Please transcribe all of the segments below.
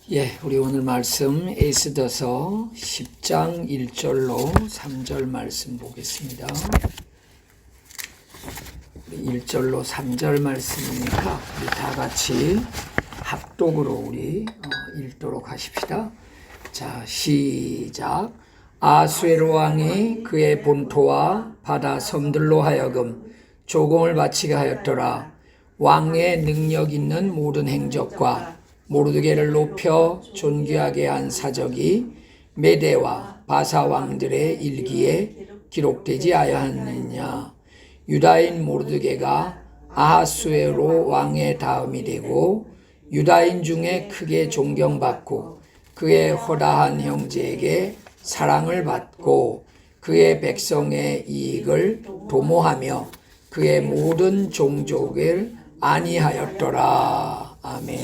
우리 오늘 말씀 에스더서 10장 1절로 3절 말씀 보겠습니다. 1절로 3절 말씀이니까 우리 다 같이 합독으로 우리 읽도록 하십시다. 자, 시작. 아수에로 왕이 그의 본토와 바다 섬들로 하여금 조공을 바치게 하였더라. 왕의 능력 있는 모든 행적과 모르드게를 높여 존귀하게 한 사적이 메대와 바사 왕들의 일기에 기록되지 아니하느냐. 유다인 모르드게가 아하수에로 왕의 다음이 되고 유다인 중에 크게 존경받고 그의 허다한 형제에게 사랑을 받고 그의 백성의 이익을 도모하며 그의 모든 종족을 안위하였더라. 아멘.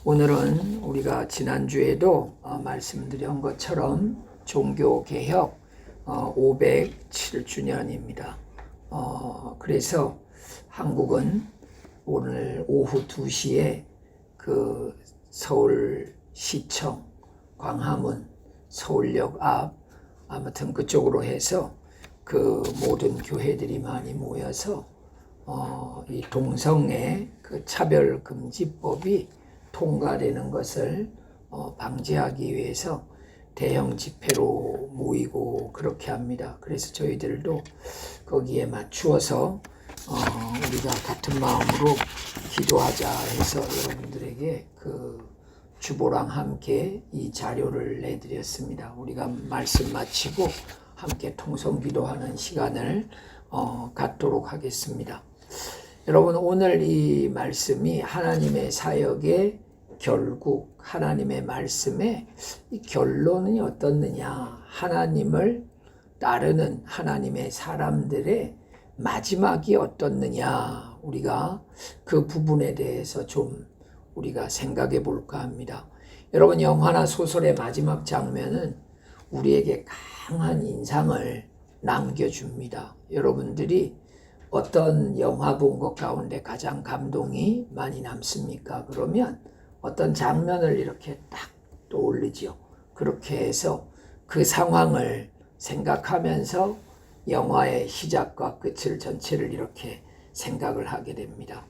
오늘은 우리가 지난주에도 말씀드린 것처럼 종교개혁 507주년입니다. 그래서 한국은 오늘 오후 2시에 그 서울시청 광화문 서울역 앞 아무튼 그쪽으로 해서 그 모든 교회들이 많이 모여서 이 동성애 그 차별금지법이 통과되는 것을 방지하기 위해서 대형 집회로 모이고 그렇게 합니다. 그래서 저희들도 거기에 맞추어서 우리가 같은 마음으로 기도하자 해서 여러분들에게 그 주보랑 함께 이 자료를 내드렸습니다. 우리가 말씀 마치고 함께 통성기도하는 시간을 갖도록 하겠습니다. 여러분, 오늘 이 말씀이 하나님의 사역의 결국, 하나님의 말씀의 이 결론이 어떻느냐, 하나님을 따르는 하나님의 사람들의 마지막이 어떻느냐, 우리가 그 부분에 대해서 좀 우리가 생각해 볼까 합니다. 여러분, 영화나 소설의 마지막 장면은 우리에게 강한 인상을 남겨줍니다. 여러분들이 어떤 영화 본 것 가운데 가장 감동이 많이 남습니까? 그러면 어떤 장면을 이렇게 딱 떠올리죠. 그렇게 해서 그 상황을 생각하면서 영화의 시작과 끝을 전체를 이렇게 생각을 하게 됩니다.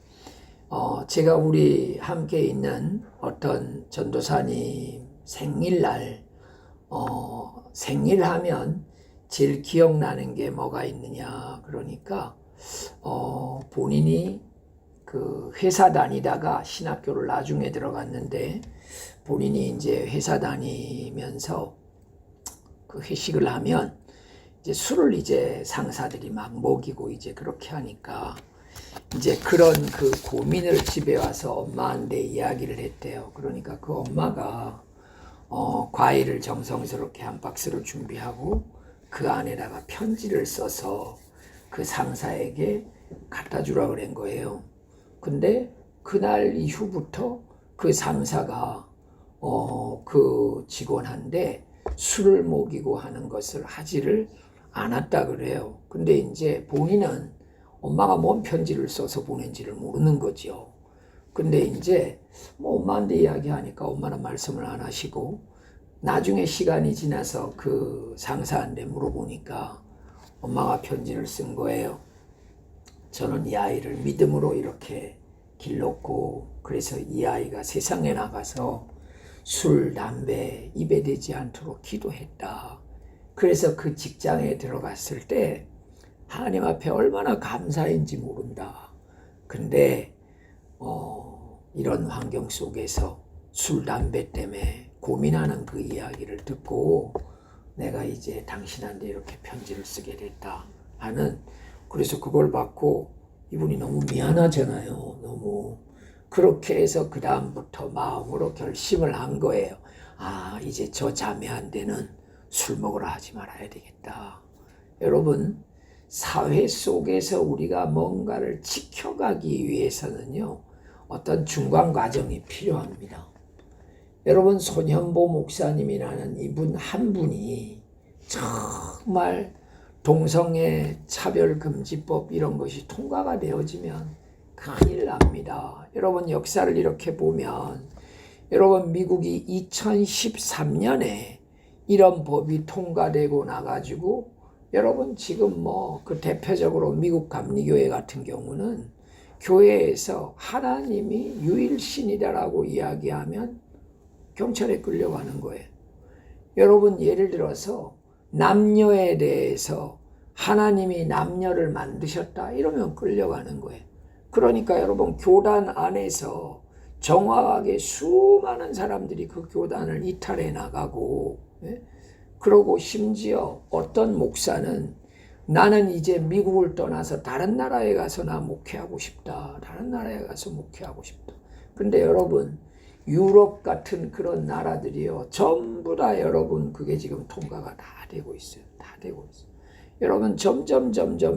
제가 우리 함께 있는 어떤 전도사님 생일날 생일하면 제일 기억나는 게 뭐가 있느냐, 그러니까 본인이 그 회사 다니다가 신학교를 나중에 들어갔는데 본인이 이제 회사 다니면서 그 회식을 하면 이제 술을 이제 상사들이 막 먹이고 이제 그렇게 하니까 이제 그런 그 고민을 집에 와서 엄마한테 이야기를 했대요. 그러니까 그 엄마가 과일을 정성스럽게 한 박스를 준비하고 그 안에다가 편지를 써서 그 상사에게 갖다 주라 그런 거예요. 근데 그날 이후부터 그 상사가 그 직원한테 술을 먹이고 하는 것을 하지를 않았다 그래요. 근데 이제 본인은 엄마가 뭔 편지를 써서 보낸지를 모르는 거죠. 근데 이제 뭐 엄마한테 이야기하니까 엄마는 말씀을 안 하시고 나중에 시간이 지나서 그 상사한테 물어보니까 엄마가 편지를 쓴 거예요. 저는 이 아이를 믿음으로 이렇게 길렀고 그래서 이 아이가 세상에 나가서 술, 담배 입에 대지 않도록 기도했다. 그래서 그 직장에 들어갔을 때 하나님 앞에 얼마나 감사인지 모른다. 근데 이런 환경 속에서 술, 담배 때문에 고민하는 그 이야기를 듣고 내가 이제 당신한테 이렇게 편지를 쓰게 됐다 하는, 그래서 그걸 받고 이분이 너무 미안하잖아요. 너무. 그렇게 해서 그 다음부터 마음으로 결심을 한 거예요. 이제 저 자매한테는 술 먹으라 하지 말아야 되겠다. 여러분, 사회 속에서 우리가 뭔가를 지켜가기 위해서는요, 어떤 중간 과정이 필요합니다. 여러분, 손현보 목사님이라는 이분 한 분이 정말 동성애 차별금지법 이런 것이 통과가 되어지면 큰일 납니다. 여러분 역사를 이렇게 보면 여러분 미국이 2013년에 이런 법이 통과되고 나가지고 여러분 지금 뭐 그 대표적으로 미국 감리교회 같은 경우는 교회에서 하나님이 유일신이다라고 이야기하면 경찰에 끌려가는 거예요. 여러분 예를 들어서 남녀에 대해서 하나님이 남녀를 만드셨다 이러면 끌려가는 거예요. 그러니까 여러분 교단 안에서 정확하게 수많은 사람들이 그 교단을 이탈해 나가고, 그러고 심지어 어떤 목사는 나는 이제 미국을 떠나서 다른 나라에 가서 나 목회하고 싶다. 다른 나라에 가서 목회하고 싶다. 근데 여러분 유럽 같은 그런 나라들이요 전부 다 여러분 그게 지금 통과가 다 되고 있어요. 다 되고 있어요. 여러분 점점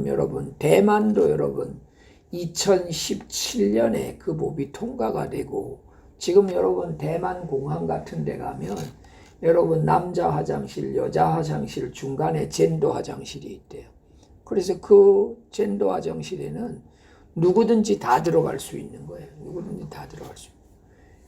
여러분 대만도 여러분 2017년에 그 법이 통과가 되고 지금 여러분 대만 공항 같은 데 가면 여러분 남자 화장실, 여자 화장실 중간에 젠더 화장실이 있대요. 그래서 그 젠더 화장실에는 누구든지 다 들어갈 수 있는 거예요. 누구든지 다 들어갈 수 있는 거예요.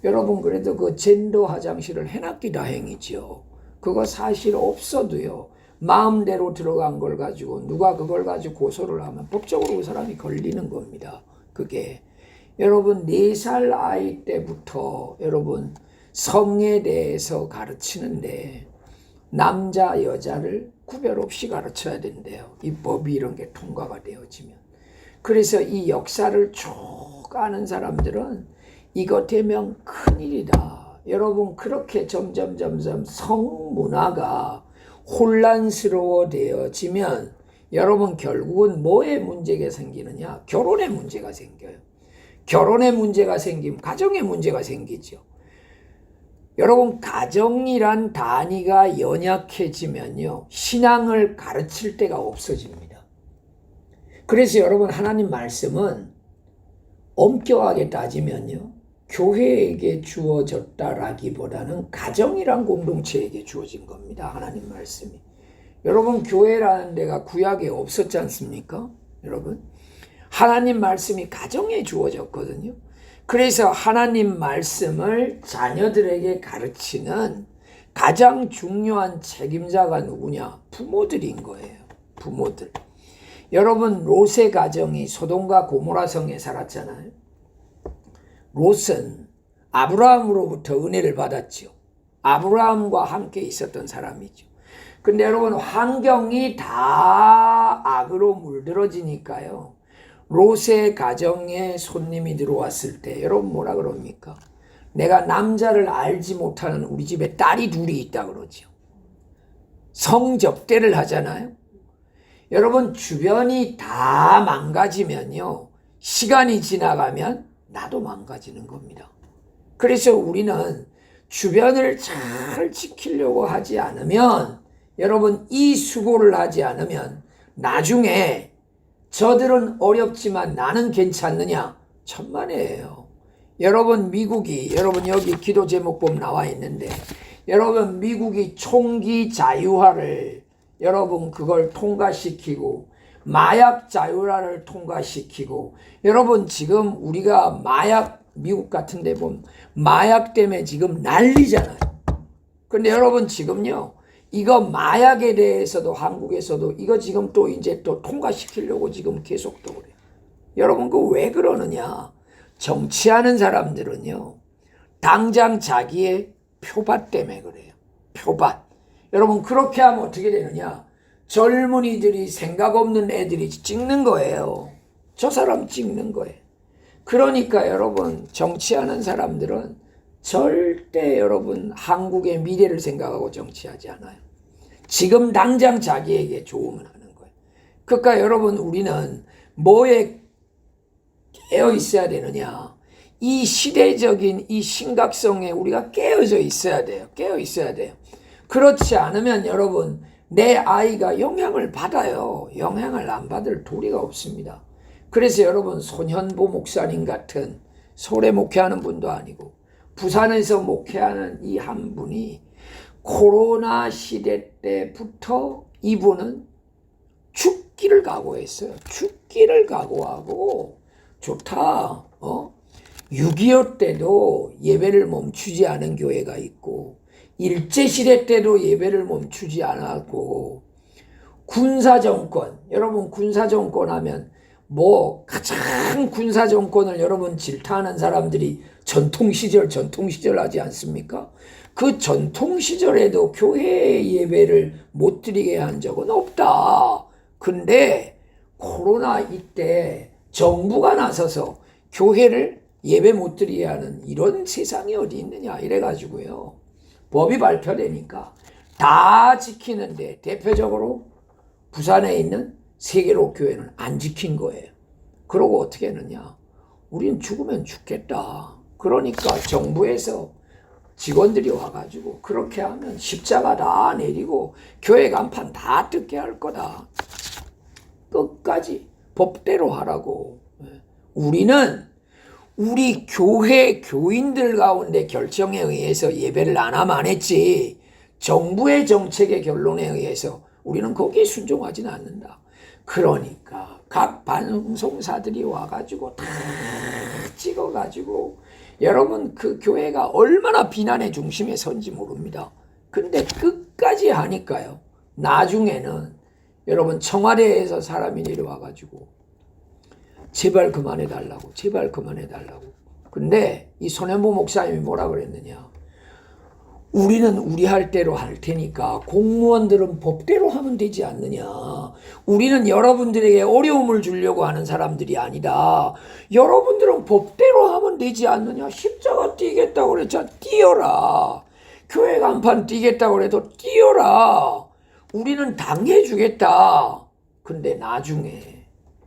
여러분 그래도 그 젠더 화장실을 해놨기 다행이죠. 그거 사실 없어도요. 마음대로 들어간 걸 가지고 누가 그걸 가지고 고소를 하면 법적으로 그 사람이 걸리는 겁니다. 그게 여러분 4살 아이 때부터 여러분 성에 대해서 가르치는데 남자 여자를 구별 없이 가르쳐야 된대요. 이 법이 이런 게 통과가 되어지면. 그래서 이 역사를 쭉 아는 사람들은 이거 되면 큰일이다. 여러분 그렇게 점점 성문화가 혼란스러워 되어지면 여러분 결국은 뭐에 문제가 생기느냐? 결혼에 문제가 생겨요. 결혼에 문제가 생기면 가정에 문제가 생기죠. 여러분 가정이란 단위가 연약해지면요 신앙을 가르칠 데가 없어집니다. 그래서 여러분 하나님 말씀은 엄격하게 따지면요 교회에게 주어졌다라기보다는 가정이란 공동체에게 주어진 겁니다. 하나님 말씀이. 여러분 교회라는 데가 구약에 없었지 않습니까? 여러분 하나님 말씀이 가정에 주어졌거든요. 그래서 하나님 말씀을 자녀들에게 가르치는 가장 중요한 책임자가 누구냐? 부모들인 거예요. 부모들. 여러분 롯의 가정이 소돔과 고모라 성에 살았잖아요. 롯은 아브라함으로부터 은혜를 받았죠. 아브라함과 함께 있었던 사람이죠. 근데 여러분 환경이 다 악으로 물들어지니까요. 롯의 가정에 손님이 들어왔을 때 여러분 뭐라 그럽니까? 내가 남자를 알지 못하는 우리 집에 딸이 둘이 있다 그러죠. 성접대를 하잖아요. 여러분 주변이 다 망가지면요. 시간이 지나가면 나도 망가지는 겁니다. 그래서 우리는 주변을 잘 지키려고 하지 않으면 여러분 이 수고를 하지 않으면 나중에 저들은 어렵지만 나는 괜찮느냐? 천만에요. 여러분 미국이 여러분 여기 기도 제목법 나와 있는데 여러분 미국이 총기 자유화를 여러분 그걸 통과시키고 마약 자유화를 통과시키고 여러분 지금 우리가 마약 미국 같은 데 보면 마약 때문에 지금 난리잖아요. 근데 여러분 지금요 이거 마약에 대해서도 한국에서도 이거 지금 또 이제 또 통과시키려고 지금 계속 또 그래요. 여러분 그 왜 그러느냐? 정치하는 사람들은요 당장 자기의 표밭 때문에 그래요. 표밭. 여러분 그렇게 하면 어떻게 되느냐? 젊은이들이 생각 없는 애들이 찍는 거예요. 저 사람 찍는 거예요. 그러니까 여러분 정치하는 사람들은 절대 여러분 한국의 미래를 생각하고 정치하지 않아요. 지금 당장 자기에게 좋으면 하는 거예요. 그러니까 여러분 우리는 뭐에 깨어 있어야 되느냐? 이 시대적인 이 심각성에 우리가 깨어져 있어야 돼요. 깨어 있어야 돼요. 그렇지 않으면 여러분 내 아이가 영향을 받아요. 영향을 안 받을 도리가 없습니다. 그래서 여러분 손현보 목사님 같은 서울에 목회하는 분도 아니고 부산에서 목회하는 이 한 분이 코로나 시대 때부터 이분은 죽기를 각오했어요. 죽기를 각오하고 좋다. 6.25 때도 예배를 멈추지 않은 교회가 있고, 일제시대 때도 예배를 멈추지 않았고, 군사정권, 여러분 군사정권 하면 가장 군사정권을 여러분 질타하는 사람들이 전통시절 하지 않습니까? 그 전통시절에도 교회 예배를 못 드리게 한 적은 없다. 근데 코로나 이때 정부가 나서서 교회를 예배 못 드리게 하는 이런 세상이 어디 있느냐 이래가지고요. 법이 발표되니까 다 지키는데 대표적으로 부산에 있는 세계로 교회는 안 지킨 거예요. 그러고 어떻게 했느냐. 우린 죽으면 죽겠다. 그러니까 정부에서 직원들이 와가지고 그렇게 하면 십자가 다 내리고 교회 간판 다 뜯게 할 거다. 끝까지 법대로 하라고. 우리는 우리 교회 교인들 가운데 결정에 의해서 예배를 안 하면 안 했지, 정부의 정책의 결론에 의해서 우리는 거기에 순종하지는 않는다. 그러니까 각 방송사들이 와가지고 다 찍어가지고 여러분 그 교회가 얼마나 비난의 중심에 선지 모릅니다. 근데 끝까지 하니까요. 나중에는 여러분 청와대에서 사람이 내려와가지고 제발 그만해달라고, 제발 그만해달라고. 근데 이 손현보 목사님이 뭐라 그랬느냐. 우리는 우리 할 대로 할 테니까 공무원들은 법대로 하면 되지 않느냐. 우리는 여러분들에게 어려움을 주려고 하는 사람들이 아니다. 여러분들은 법대로 하면 되지 않느냐. 십자가 띄겠다고 그랬잖아. 띄어라. 교회 간판 띄겠다고 그래도 띄어라. 우리는 당해주겠다. 근데 나중에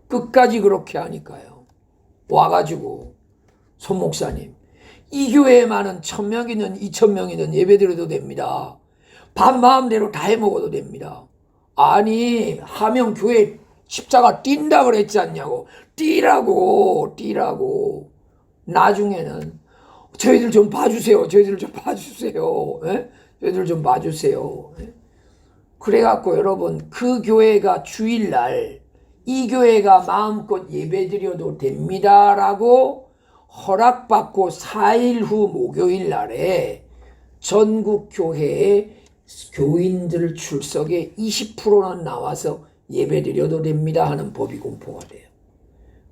끝까지 그렇게 하니까요. 와가지고 손 목사님, 이 교회에만은 1000명이든 2000명이든 예배드려도 됩니다. 밥 마음대로 다 해먹어도 됩니다. 아니 하명 교회 십자가 띈다 그랬지 않냐고. 띄라고. 나중에는 저희들 좀 봐주세요. 저희들 좀 봐주세요. 예? 저희들 좀 봐주세요. 예? 그래갖고 여러분 그 교회가 주일날 이 교회가 마음껏 예배드려도 됩니다라고 허락받고 4일 후 목요일 날에 전국 교회의 교인들 출석에 20%는 나와서 예배드려도 됩니다 하는 법이 공포가 돼요.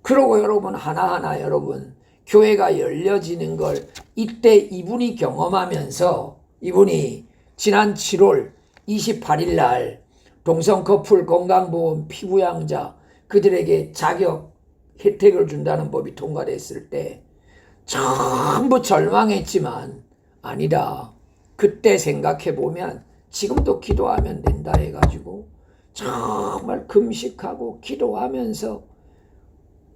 그러고 여러분 하나하나 여러분 교회가 열려지는 걸 이때 이분이 경험하면서 이분이 지난 7월 28일 날 동성 커플 건강보험 피부양자 그들에게 자격 혜택을 준다는 법이 통과됐을 때 전부 절망했지만 아니다. 그때 생각해보면 지금도 기도하면 된다 해가지고 정말 금식하고 기도하면서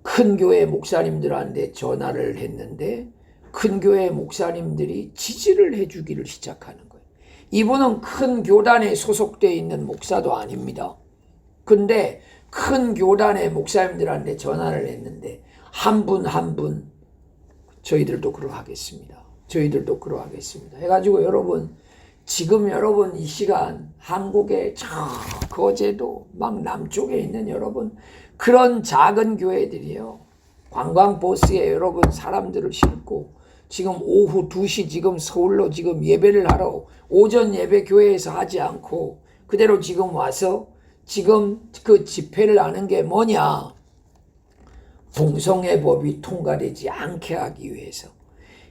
큰 교회 목사님들한테 전화를 했는데 큰 교회 목사님들이 지지를 해주기를 시작하는 거예요. 이분은 큰 교단에 소속되어 있는 목사도 아닙니다. 근데 큰 교단의 목사님들한테 전화를 했는데 한 분 한 분 저희들도 그러하겠습니다. 저희들도 그러하겠습니다. 해가지고 여러분 지금 여러분 이 시간 한국의 저 거제도 막 남쪽에 있는 여러분 그런 작은 교회들이요. 관광버스에 여러분 사람들을 싣고 지금 오후 2시 지금 서울로 지금 예배를 하러 오전 예배 교회에서 하지 않고 그대로 지금 와서 지금 그 집회를 하는 게 뭐냐. 동성애법이 통과되지 않게 하기 위해서.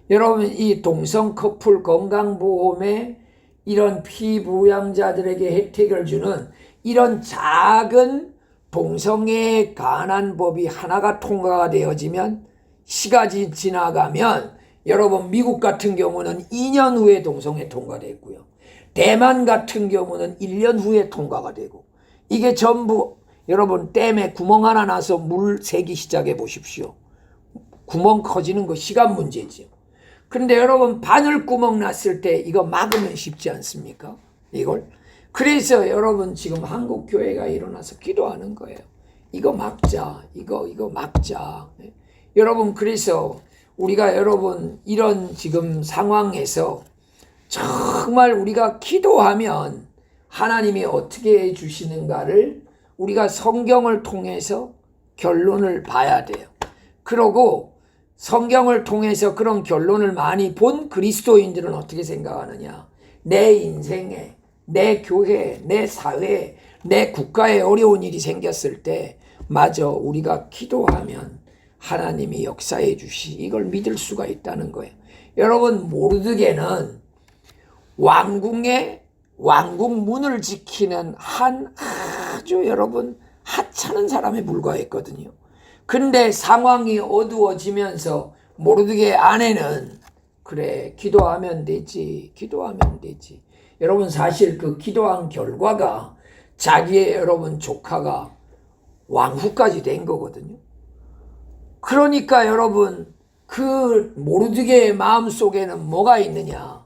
여러분 이 동성 커플 건강보험에 이런 피부양자들에게 혜택을 주는 이런 작은 동성애에 관한 법이 하나가 통과가 되어지면 시간이 지나가면 여러분 미국 같은 경우는 2년 후에 동성애 통과됐고요. 대만 같은 경우는 1년 후에 통과가 되고 이게 전부 여러분 댐에 구멍 하나 나서 물 새기 시작해 보십시오. 구멍 커지는 거 시간 문제지요. 그런데 여러분 바늘구멍 났을 때 이거 막으면 쉽지 않습니까? 이걸. 그래서 여러분 지금 한국 교회가 일어나서 기도하는 거예요. 이거 막자. 이거 막자. 여러분 그래서 우리가 여러분 이런 지금 상황에서 정말 우리가 기도하면 하나님이 어떻게 해주시는가를 우리가 성경을 통해서 결론을 봐야 돼요. 그러고 성경을 통해서 그런 결론을 많이 본 그리스도인들은 어떻게 생각하느냐? 내 인생에, 내 교회에, 내 사회에, 내 국가에 어려운 일이 생겼을 때 마저 우리가 기도하면 하나님이 역사해 주시, 이걸 믿을 수가 있다는 거예요. 여러분, 모르드게는 왕국 문을 지키는 한 아주 여러분 하찮은 사람에 불과했거든요. 근데 상황이 어두워지면서 모르드게 아내는 그래, 기도하면 되지, 기도하면 되지. 여러분, 사실 그 기도한 결과가 자기의 여러분 조카가 왕후까지 된 거거든요. 그러니까 여러분, 그 모르드게의 마음속에는 뭐가 있느냐?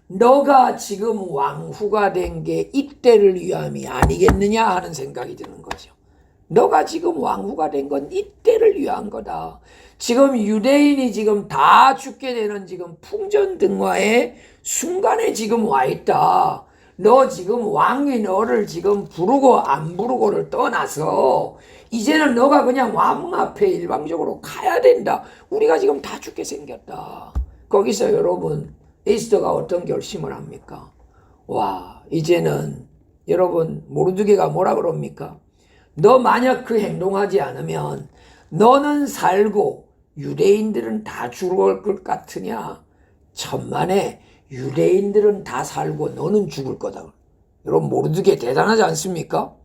너가 지금 왕후가 된 게 이때를 위함이 아니겠느냐 하는 생각이 드는 거죠. 너가 지금 왕후가 된 건 이때를 위한 거다. 지금 유대인이 지금 다 죽게 되는 지금 풍전등화의 순간에 지금 와 있다. 너 지금 왕이 너를 지금 부르고 안 부르고를 떠나서 이제는 너가 그냥 왕 앞에 일방적으로 가야 된다. 우리가 지금 다 죽게 생겼다. 거기서 여러분, 에스더가 어떤 결심을 합니까? 와, 이제는 여러분, 모르드게가 뭐라 그럽니까? 너 만약 그 행동하지 않으면 너는 살고 유대인들은 다 죽을 것 같으냐? 천만에 유대인들은 다 살고 너는 죽을 거다. 여러분, 모르드게 대단하지 않습니까?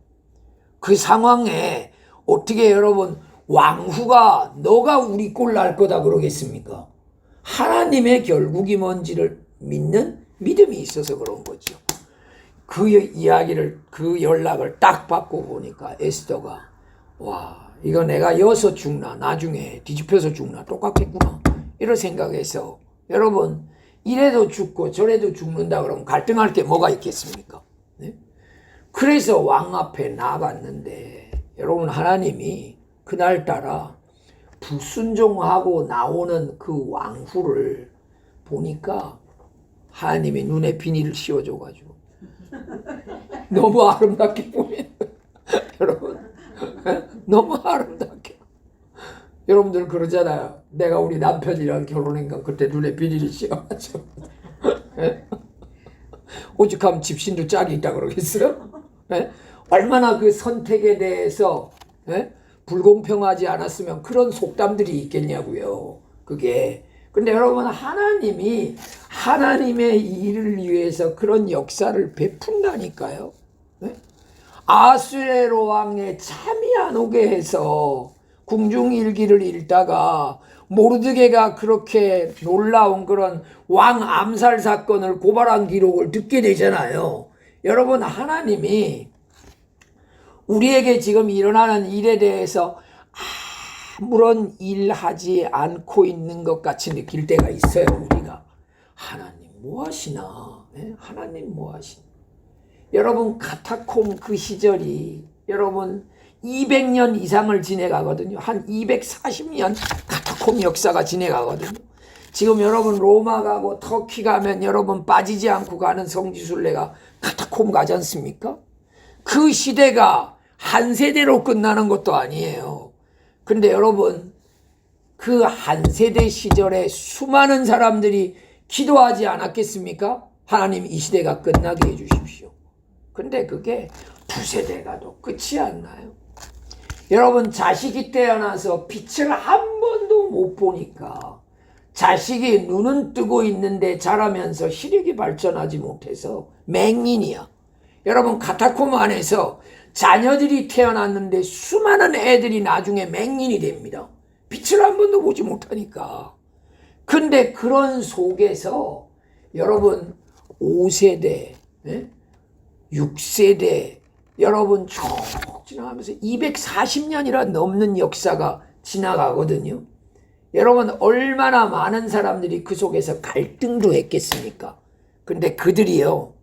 그 상황에 어떻게 여러분 왕후가 너가 우리 꼴 날 거다 그러겠습니까? 하나님의 결국이 뭔지를 믿는 믿음이 있어서 그런 거죠. 그 이야기를, 그 연락을 딱 받고 보니까 에스더가 와, 이거 내가 여서 죽나 나중에 뒤집혀서 죽나 똑같겠구나 이런 생각해서 여러분, 이래도 죽고 저래도 죽는다 그러면 갈등할 게 뭐가 있겠습니까? 네? 그래서 왕 앞에 나갔는데 여러분, 하나님이 그날따라 불순종하고 나오는 그 왕후를 보니까 하나님이 눈에 비닐을 씌워줘가지고 너무 아름답게 보이는 여러분, 너무 아름답게. 여러분들 그러잖아요. 내가 우리 남편이랑 결혼한가 그때 눈에 비닐이 씌워가지고 오죽하면 집신도 짝이 있다 그러겠어요? 얼마나 그 선택에 대해서 불공평하지 않았으면 그런 속담들이 있겠냐고요. 그게. 근데 여러분, 하나님이 하나님의 일을 위해서 그런 역사를 베푼다니까요. 아수에로 왕에 잠이 안 오게 해서 궁중일기를 읽다가 모르드게가 그렇게 놀라운 그런 왕 암살 사건을 고발한 기록을 듣게 되잖아요. 여러분, 하나님이 우리에게 지금 일어나는 일에 대해서 아무런 일하지 않고 있는 것 같이 느낄 때가 있어요. 우리가 하나님 뭐 하시나? 하나님 뭐 하시나? 여러분, 카타콤 그 시절이 여러분 200년 이상을 지내가거든요. 한 240년 카타콤 역사가 지내가거든요. 지금 여러분 로마 가고 터키 가면 여러분 빠지지 않고 가는 성지순례가 카타콤 가지 않습니까? 그 시대가 한 세대로 끝나는 것도 아니에요. 근데 여러분, 그 한 세대 시절에 수많은 사람들이 기도하지 않았겠습니까? 하나님, 이 시대가 끝나게 해주십시오. 근데 그게 두세 대 가도 끝이 안 나요. 여러분, 자식이 태어나서 빛을 한 번도 못 보니까 자식이 눈은 뜨고 있는데 자라면서 시력이 발전하지 못해서 맹인이야. 여러분, 카타콤 안에서 자녀들이 태어났는데 수많은 애들이 나중에 맹인이 됩니다. 빛을 한 번도 보지 못하니까. 근데 그런 속에서 여러분 5세대, 6세대 여러분 쭉 지나가면서 240년이나 넘는 역사가 지나가거든요. 여러분, 얼마나 많은 사람들이 그 속에서 갈등도 했겠습니까? 근데 그들이요,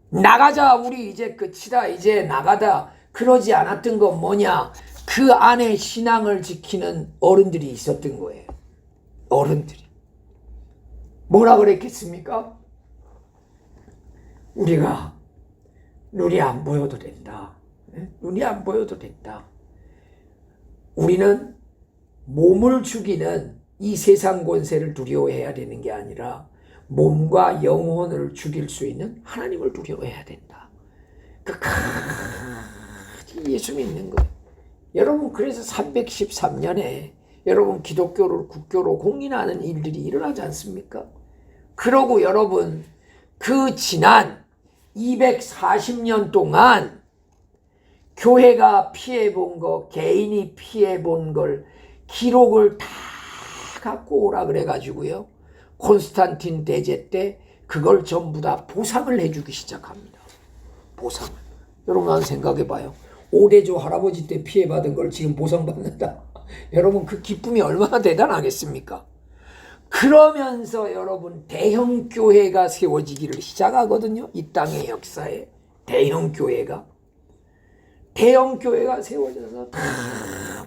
나가자, 우리 이제 끝이다, 이제 나가다, 그러지 않았던 건 뭐냐? 그 안에 신앙을 지키는 어른들이 있었던 거예요. 어른들이 뭐라 그랬겠습니까? 우리가 눈이 안 보여도 된다. 눈이 안 보여도 된다. 우리는 몸을 죽이는 이 세상 권세를 두려워해야 되는 게 아니라 몸과 영혼을 죽일 수 있는 하나님을 두려워해야 된다. 끝까지 예수 믿는 거예요. 여러분, 그래서 313년에 여러분 기독교를 국교로 공인하는 일들이 일어나지 않습니까? 그러고 여러분, 그 지난 240년 동안 교회가 피해본 거, 개인이 피해본 걸 기록을 다 갖고 오라 그래가지고요, 콘스탄틴 대제 때 그걸 전부 다 보상을 해주기 시작합니다. 보상을. 여러분 한번 생각해봐요. 오대조 할아버지 때 피해받은 걸 지금 보상받는다. 여러분, 그 기쁨이 얼마나 대단하겠습니까? 그러면서 여러분, 대형 교회가 세워지기를 시작하거든요. 이 땅의 역사에 대형 교회가 세워져서 다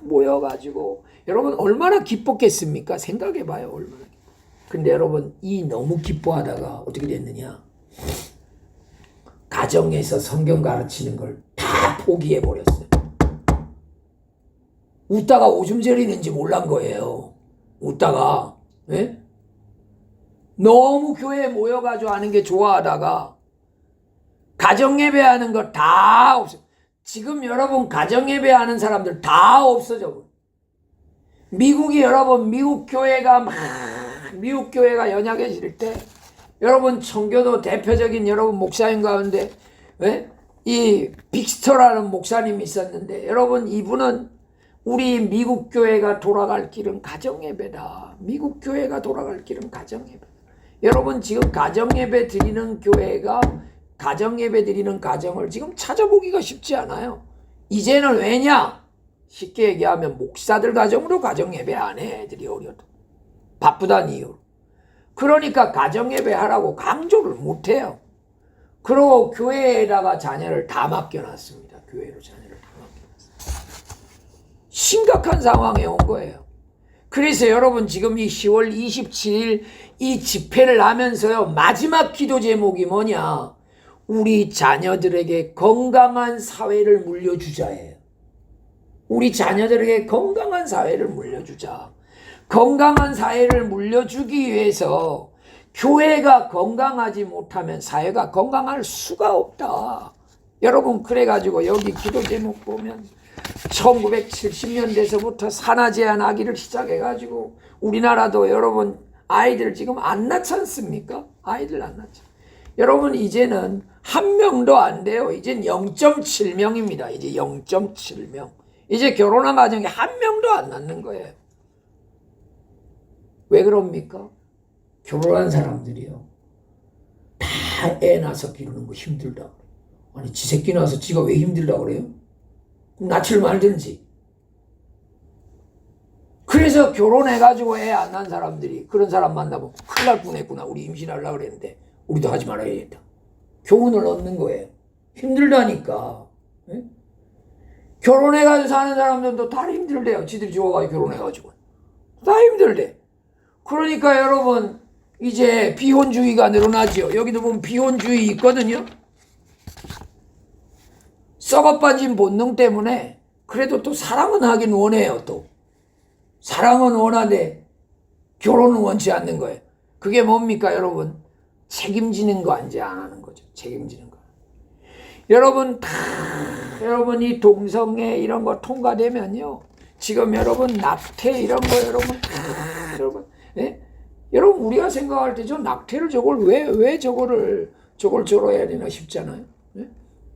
모여가지고 여러분 얼마나 기뻤겠습니까? 생각해봐요. 얼마나. 근데 여러분, 이 너무 기뻐하다가 어떻게 됐느냐? 가정에서 성경 가르치는 걸 다 포기해버렸어요. 웃다가 오줌 지리는지 몰란 거예요. 웃다가. 예? 너무 교회에 모여가지고 하는 게 좋아하다가 가정예배 하는 거 다 없어요. 지금 여러분 가정예배 하는 사람들 다 없어져. 미국이 여러분, 미국 교회가 연약해질 때 여러분, 청교도 대표적인 여러분 목사님 가운데 이 빅스터라는 목사님이 있었는데, 여러분 이분은 우리 미국 교회가 돌아갈 길은 가정예배다. 미국 교회가 돌아갈 길은 가정예배. 여러분, 지금 가정예배 드리는 교회가, 가정예배 드리는 가정을 지금 찾아보기가 쉽지 않아요. 이제는 왜냐? 쉽게 얘기하면 목사들 가정으로 가정예배 안 해. 애들이 어려도. 바쁘다는 이유로. 그러니까 가정예배 하라고 강조를 못 해요. 그러고 교회에다가 자녀를 다 맡겨놨습니다. 교회로 자녀를 다 맡겨놨습니다. 심각한 상황에 온 거예요. 그래서 여러분, 지금 이 10월 27일 이 집회를 하면서요, 마지막 기도 제목이 뭐냐? 우리 자녀들에게 건강한 사회를 물려주자예요. 우리 자녀들에게 건강한 사회를 물려주자. 건강한 사회를 물려주기 위해서 교회가 건강하지 못하면 사회가 건강할 수가 없다. 여러분, 그래가지고 여기 기도 제목 보면 1970년대서부터 산하 제한하기를 시작해가지고 우리나라도 여러분 아이들 지금 안 낳지 않습니까? 아이들 안 낳지. 여러분, 이제는 한 명도 안 돼요. 이젠 0.7명입니다. 이제 0.7명. 이제 결혼한 가정에 한 명도 안 낳는 거예요. 왜 그럽니까? 결혼한 사람들이요, 다 애 낳아서 기르는 거 힘들다. 아니, 지 새끼 낳아서 지가 왜 힘들다 그래요? 그럼 낳지를 말든지. 그래서 결혼해가지고 애 안 낳은 사람들이, 그런 사람 만나면 큰일 날 뻔했구나. 우리 임신하려고 그랬는데 우리도 하지 말아야겠다. 교훈을 얻는 거예요. 힘들다니까. 네? 결혼해가지고 사는 사람들도 다 힘들대요. 지들이 좋아가지고 결혼해가지고 다 힘들대. 그러니까 여러분, 이제 비혼주의가 늘어나죠. 여기도 보면 비혼주의 있거든요. 썩어빠진 본능 때문에 그래도 또 사랑은 하긴 원해요. 또 사랑은 원하되 결혼은 원치 않는 거예요. 그게 뭡니까 여러분? 책임지는 거 이제 안 하는 거죠. 책임지는 거. 여러분 여러분이 동성애 이런 거 통과되면요, 지금 여러분 낙태 이런 거 여러분 예? 여러분, 우리가 생각할 때 저 낙태를 저걸 왜 저걸 저러야 되나 싶잖아요. 예?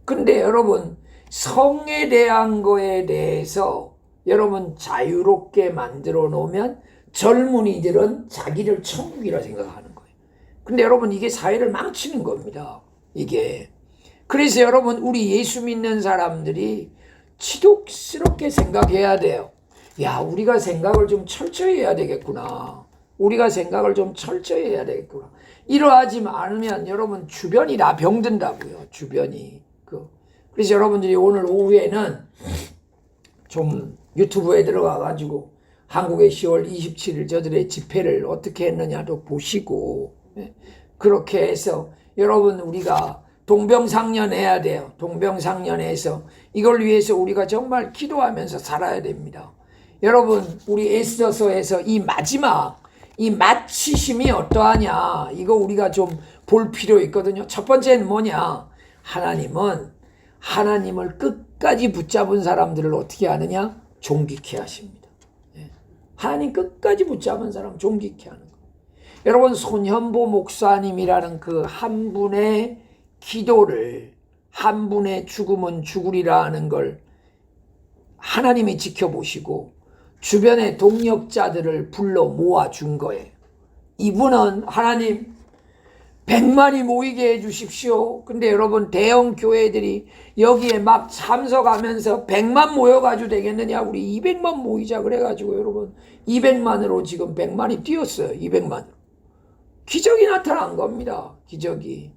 근데 여러분, 성에 대한 거에 대해서 여러분 자유롭게 만들어 놓으면 젊은이들은 자기를 천국이라 생각하는 거예요. 근데 여러분, 이게 사회를 망치는 겁니다. 이게. 그래서 여러분, 우리 예수 믿는 사람들이 지독스럽게 생각해야 돼요. 야, 우리가 생각을 좀 철저히 해야 되겠구나. 우리가 생각을 좀 철저히 해야 되겠구나. 이러하지 않으면 여러분 주변이 다 병든다고요. 주변이. 그래서 여러분들이 오늘 오후에는 좀 유튜브에 들어가가지고 한국의 10월 27일 저들의 집회를 어떻게 했느냐도 보시고, 그렇게 해서 여러분 우리가 동병상련해야 돼요. 동병상련해서 이걸 위해서 우리가 정말 기도하면서 살아야 됩니다. 여러분 우리 에스더서에서 이 마지막 이 마치심이 어떠하냐 이거 우리가 좀 볼 필요 있거든요. 첫 번째는 뭐냐, 하나님은 하나님을 끝까지 붙잡은 사람들을 어떻게 하느냐, 존귀케 하십니다. 하나님 끝까지 붙잡은 사람 존귀케 하는 거예요. 여러분 손현보 목사님이라는 그 한 분의 기도를, 한 분의 죽음은 죽으리라 하는 걸 하나님이 지켜보시고 주변의 동력자들을 불러 모아준 거예요. 이분은 하나님 100만이 모이게 해주십시오. 근데 여러분 대형 교회들이 여기에 막 참석하면서 100만 모여가지고 되겠느냐, 우리 200만 모이자 그래가지고 여러분 200만으로 지금 100만이 뛰었어요. 200만으로 기적이 나타난 겁니다. 기적이.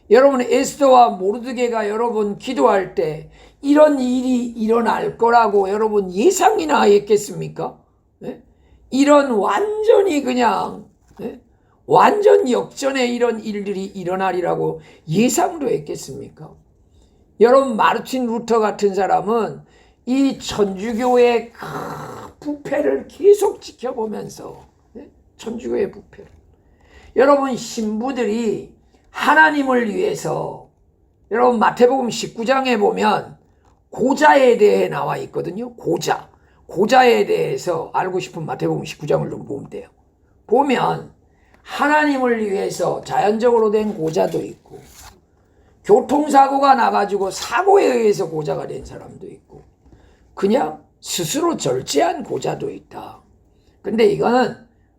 여러분 에스더와 모르드게가 여러분 기도할 때 이런 일이 일어날 거라고 여러분 예상이나 했겠습니까? 네? 이런 완전히 그냥 완전 역전의 이런 일들이 일어나리라고 예상도 했겠습니까? 여러분 마르틴 루터 같은 사람은 이 천주교의 부패를 계속 지켜보면서 천주교의 부패를, 여러분 신부들이 하나님을 위해서, 여러분 마태복음 19장에 보면 고자에 대해 나와 있거든요. 고자에 대해서 알고 싶은 마태복음 19장을 좀 보면 돼요. 보면 하나님을 위해서 자연적으로 된 고자도 있고, 교통사고가 나가지고 사고에 의해서 고자가 된 사람도 있고, 그냥 스스로 절제한 고자도 있다. 근데 이거는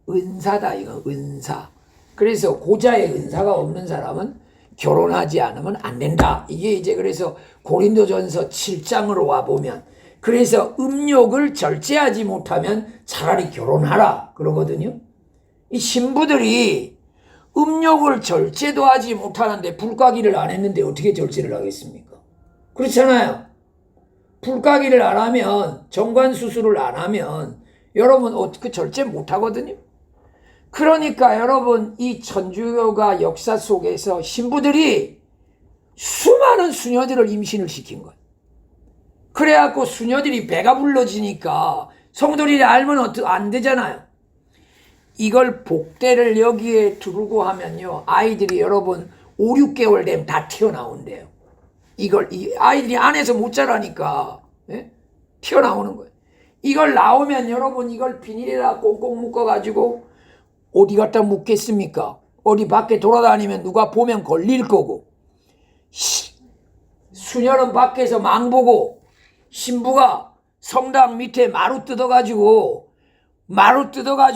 은사다. 이거 은사. 그래서 고자의 은사가 없는 사람은 결혼하지 않으면 안 된다. 이게 이제 그래서 고린도전서 7장으로 와보면, 그래서 음욕을 절제하지 못하면 차라리 결혼하라 그러거든요. 이 신부들이 음욕을 절제도 하지 못하는데 불가기를 안 했는데 어떻게 절제를 하겠습니까? 그렇잖아요. 불가기를 안 하면, 정관수술을 안 하면 여러분 어떻게 절제 못 하거든요. 그러니까 여러분 이 천주교가 역사 속에서 신부들이 수많은 수녀들을 임신을 시킨 거예요. 그래갖고 수녀들이 배가 불러지니까 성도들이 알면 안 되잖아요. 이걸 복대를 여기에 두르고 하면요, 아이들이 여러분 5, 6개월 되면 다 튀어나온대요. 이걸 아이들이 안에서 못 자라니까 튀어나오는 거예요. 이걸 나오면 여러분 이걸 비닐에다 꽁꽁 묶어가지고 어디 갖다 묻겠습니까? 어디 밖에 돌아다니면 누가 보면 걸릴 거고, 수녀는 밖에서 망보고 신부가 성당 밑에 마루 뜯어가지고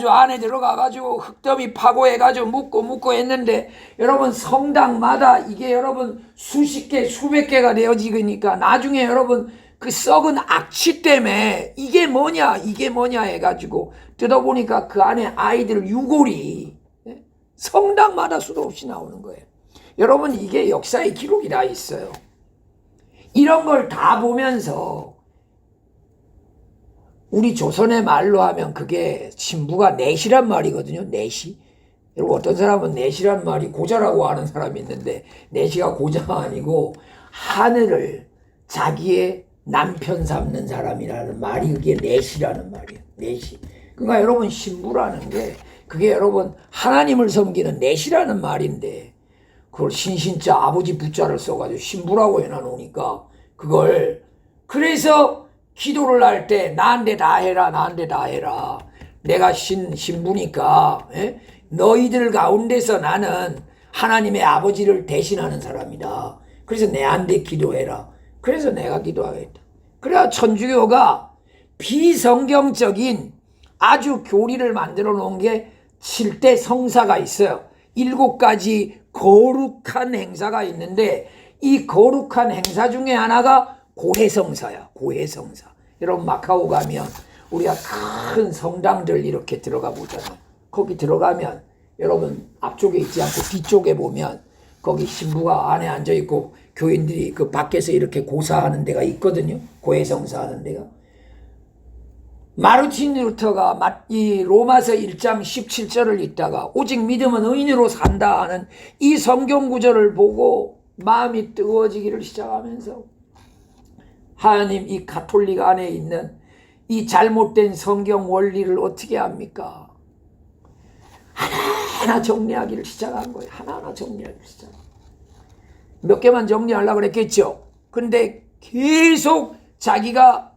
안에 들어가가지고 흙더미 파고해가지고 묶고 했는데, 여러분 성당마다 이게 여러분 수십 개 수백 개가 되어지니까 나중에 여러분 그 썩은 악취 때문에 이게 뭐냐 해가지고 뜯어보니까 그 안에 아이들 유골이 성당마다 수도 없이 나오는 거예요. 여러분 이게 역사의 기록이 다 있어요. 이런 걸 다 보면서 우리 조선의 말로 하면 그게 신부가 넷이란 말이거든요. 넷이. 여러분 어떤 사람은 넷이란 말이 고자라고 하는 사람이 있는데, 넷이가 고자가 아니고 하늘을 자기의 남편 삼는 사람이라는 말이 그게 넷이라는 말이에요. 넷이. 그러니까 여러분 신부라는 게 그게 여러분 하나님을 섬기는 넷이라는 말인데, 그걸 신신자 아버지 부자를 써가지고 신부라고 해놔놓으니까 그걸, 그래서 기도를 할 때 나한테 다 해라. 내가 신부니까 너희들 가운데서 나는 하나님의 아버지를 대신하는 사람이다. 그래서 내한테 기도해라. 그래서 내가 기도하겠다. 그래야 천주교가 비성경적인 아주 교리를 만들어 놓은 게 7대 성사가 있어요. 7가지 거룩한 행사가 있는데, 이 거룩한 행사 중에 하나가 고해성사야. 고해성사. 여러분 마카오 가면 우리가 큰 성당들 이렇게 들어가 보잖아요. 거기 들어가면 여러분 앞쪽에 있지 않고 뒤쪽에 보면 거기 신부가 안에 앉아있고 교인들이 그 밖에서 이렇게 고사하는 데가 있거든요. 고해성사 하는 데가. 마르틴 루터가 이 로마서 1장 17절을 읽다가 오직 믿음은 의인으로 산다 하는 이 성경 구절을 보고 마음이 뜨거워지기를 시작하면서, 하나님 이 가톨릭 안에 있는 이 잘못된 성경 원리를 어떻게 합니까? 하나하나 정리하기를 시작한 거예요. 하나하나 정리하기를 시작. 몇 개만 정리하려고 그랬겠죠. 근데 계속 자기가